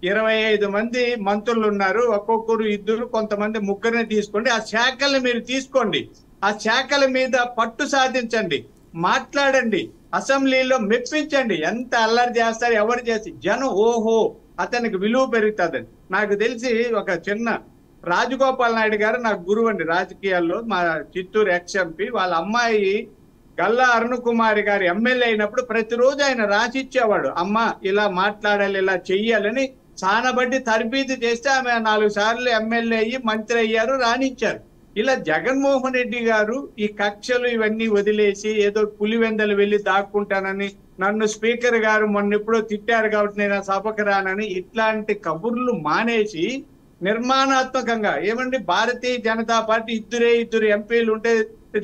25 మంది మంత్రులు ఉన్నారు, ఒక్కొక్కరు ఇద్దరు, కొంతమంది ముగ్గురిని తీసుకోండి. ఆ శాఖల్ని మీరు తీసుకోండి, ఆ శాఖల మీద పట్టు సాధించండి, మాట్లాడండి, అసెంబ్లీలో మెప్పించండి. ఎంత అల్లరి చేస్తారు ఎవరు చేసి జనం ఓహో అతనికి విలువ పెరుగుతుందని. నాకు తెలిసి ఒక చిన్న రాజగోపాల్ నాయుడు గారు నాకు గురువు అండి రాజకీయాల్లో, మా చిత్తూరు ఎక్స్-ఎంపీ. వాళ్ళ అమ్మాయి గల్లా అరుణకుమారి గారు ఎమ్మెల్యే అయినప్పుడు ప్రతిరోజు ఆయన రాసిచ్చేవాడు, అమ్మ ఇలా మాట్లాడాలి ఇలా చెయ్యాలని. చానబట్టి తరబీదు చేస్తే ఆమె 4 సార్లు ఎమ్మెల్యే అయ్యి మంత్రి అయ్యారు, రాణించారు. ఇలా జగన్మోహన్ రెడ్డి గారు ఈ కక్షలు ఇవన్నీ వదిలేసి ఏదో పులివెందలు వెళ్ళి దాక్కుంటానని, నన్ను స్పీకర్ గారు మొన్న ఎప్పుడో తిట్టారు కాబట్టి నేను సభకు రానని, ఇట్లాంటి కబుర్లు మానేసి నిర్మాణాత్మకంగా ఏమండి, భారతీయ జనతా పార్టీ ఇద్దరు ఎంపీలు ఉంటే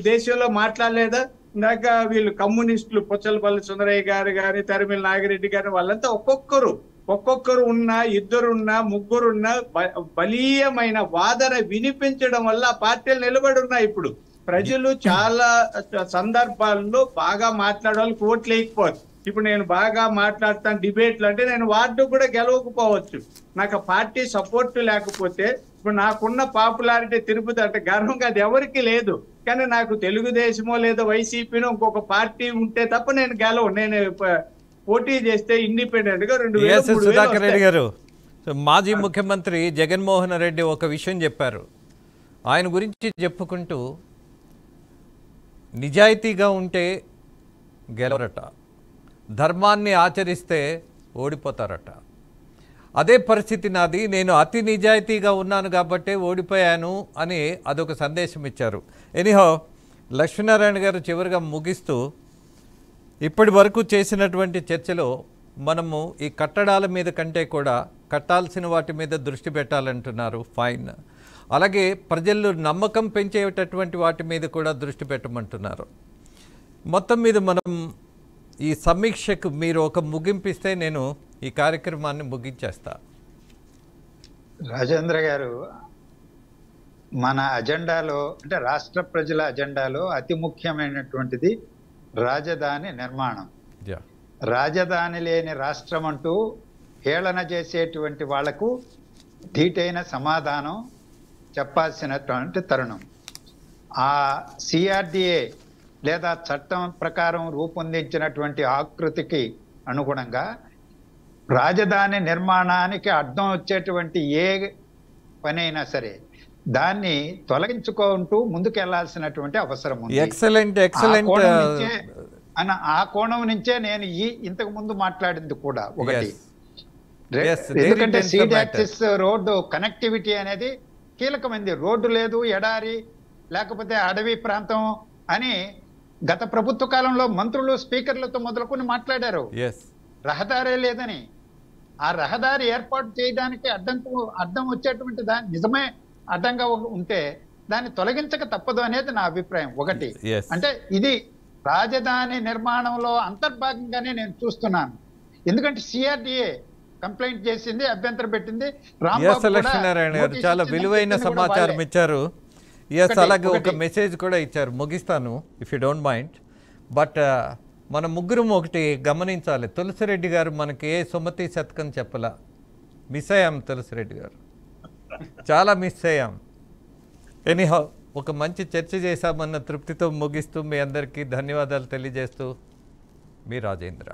దేశంలో మాట్లాడలేదా? ఇందాక వీళ్ళు కమ్యూనిస్టులు పుచ్చలపల్లి సుందరయ్య గారు గాని తరిమిల నాగిరెడ్డి గారి వాళ్ళంతా ఒక్కొక్కరు ఉన్నా, ఇద్దరున్నా, ముగ్గురున్నా బలీయమైన వాదన వినిపించడం వల్ల పార్టీలు నిలబడి ఉన్నాయి. ఇప్పుడు ప్రజలు చాలా సందర్భాల్లో బాగా మాట్లాడే వాళ్ళకి ఓట్లు వేయకపోవచ్చు. ఇప్పుడు నేను బాగా మాట్లాడతాను డిబేట్లు అంటే నేను వార్డు కూడా గెలవకపోవచ్చు. నాకు పార్టీ సపోర్ట్ లేకపోతే ఇప్పుడు నాకున్న పాపులారిటీ తిరుపతి అంటే గర్వంగా అది ఎవరికి లేదు. కానీ నాకు తెలుగుదేశమో లేదా వైసీపీనో ఇంకొక పార్టీ ఉంటే తప్ప నేను గెలవు. నేను పోటీ చేస్తే ఇండిపెండెంట్ గా 2000 సుధాకర్ రెడ్డి గారు, మాజీ ముఖ్యమంత్రి జగన్మోహన్ రెడ్డి ఒక విషయం చెప్పారు. ఆయన గురించి చెప్పుకుంటూ నిజాయితీగా ఉంటే గెలవరట, ధర్మాన్ని ఆచరిస్తే ఓడిపోతారట. అదే పరిస్థితి నాది, నేను అతి నిజాయితీగా ఉన్నాను కాబట్టే ఓడిపోయాను అని అదొక సందేశం ఇచ్చారు. ఎనీహౌ లక్ష్మీనారాయణ గారు చివరిగా ముగిస్తూ, ఇప్పటి వరకు చేసినటువంటి చర్చలో మనము ఈ కట్టడాల మీద కంటే కూడా కట్టాల్సిన వాటి మీద దృష్టి పెట్టాలంటున్నారు, ఫైన్. అలాగే ప్రజలు నమ్మకం పెంచేటటువంటి వాటి మీద కూడా దృష్టి పెట్టమంటున్నారు. మొత్తం మీద మనం ఈ సమీక్షకు మీరు ఒక ముగింపిస్తే నేను ఈ కార్యక్రమాన్ని ముగించేస్తా. రాజేంద్ర గారు, మన అజెండాలో అంటే రాష్ట్ర ప్రజల అజెండాలో అతి ముఖ్యమైనటువంటిది రాజధాని నిర్మాణం. రాజధాని లేని రాష్ట్రం అంటూ హేళన చేసేటువంటి వాళ్లకు ధీటైన సమాధానం చెప్పాల్సినటువంటి తరుణం. ఆ సిఆర్డిఏ లేదా చట్టం ప్రకారం రూపొందించినటువంటి ఆకృతికి అనుగుణంగా రాజధాని నిర్మాణానికి అడ్డం వచ్చేటువంటి ఏ పనైనా సరే దాన్ని తొలగించుకుంటూ ముందుకెళ్లాల్సినటువంటి అవసరం ఉంది. ఎక్సలెంట్ ఆ కోణం నుంచే నేను ఇంతకు ముందు మాట్లాడింది కూడా ఒకటి. ఎందుకంటే సీడ్ యాక్సిస్ రోడ్డు కనెక్టివిటీ అనేది కీలకమైంది. రోడ్డు లేదు, ఎడారి లేకపోతే అడవి ప్రాంతం అని గత ప్రభుత్వ కాలంలో మంత్రులు స్పీకర్లతో మొదలుకొని మాట్లాడారు. రహదారే లేదని. ఆ రహదారి ఏర్పాటు చేయడానికి అడ్డం వచ్చేటువంటి దాని నిజమే అడ్డంగా ఉంటే దాన్ని తొలగించక తప్పదు అనేది నా అభిప్రాయం. ఒకటి అంటే ఇది రాజధాని నిర్మాణంలో అంతర్భాగంగానే నేను చూస్తున్నాను. ఎందుకంటే సిఆర్డిఏ కంప్లైంట్ చేసింది, అభ్యంతరం పెట్టింది. లక్ష్మీనారాయణ గారు చాలా విలువైన సమాచారం ఇచ్చారు. అలాగే ఒక మెసేజ్ కూడా ఇచ్చారు. ముగిస్తాను if you don't mind. But మన ముగ్గురం ఒకటి గమనించాలి. తులసిరెడ్డి గారు మనకి ఏ సుమతి శతకం చెప్పలా. మిస్ అయ్యాం తులసిరెడ్డి గారు, చాలా మిస్ అయ్యాం. ఎనీహౌ ఒక మంచి చర్చ చేశామన్న తృప్తితో ముగిస్తూ మీ అందరికీ ధన్యవాదాలు తెలియజేస్తూ మీ రాజేంద్ర.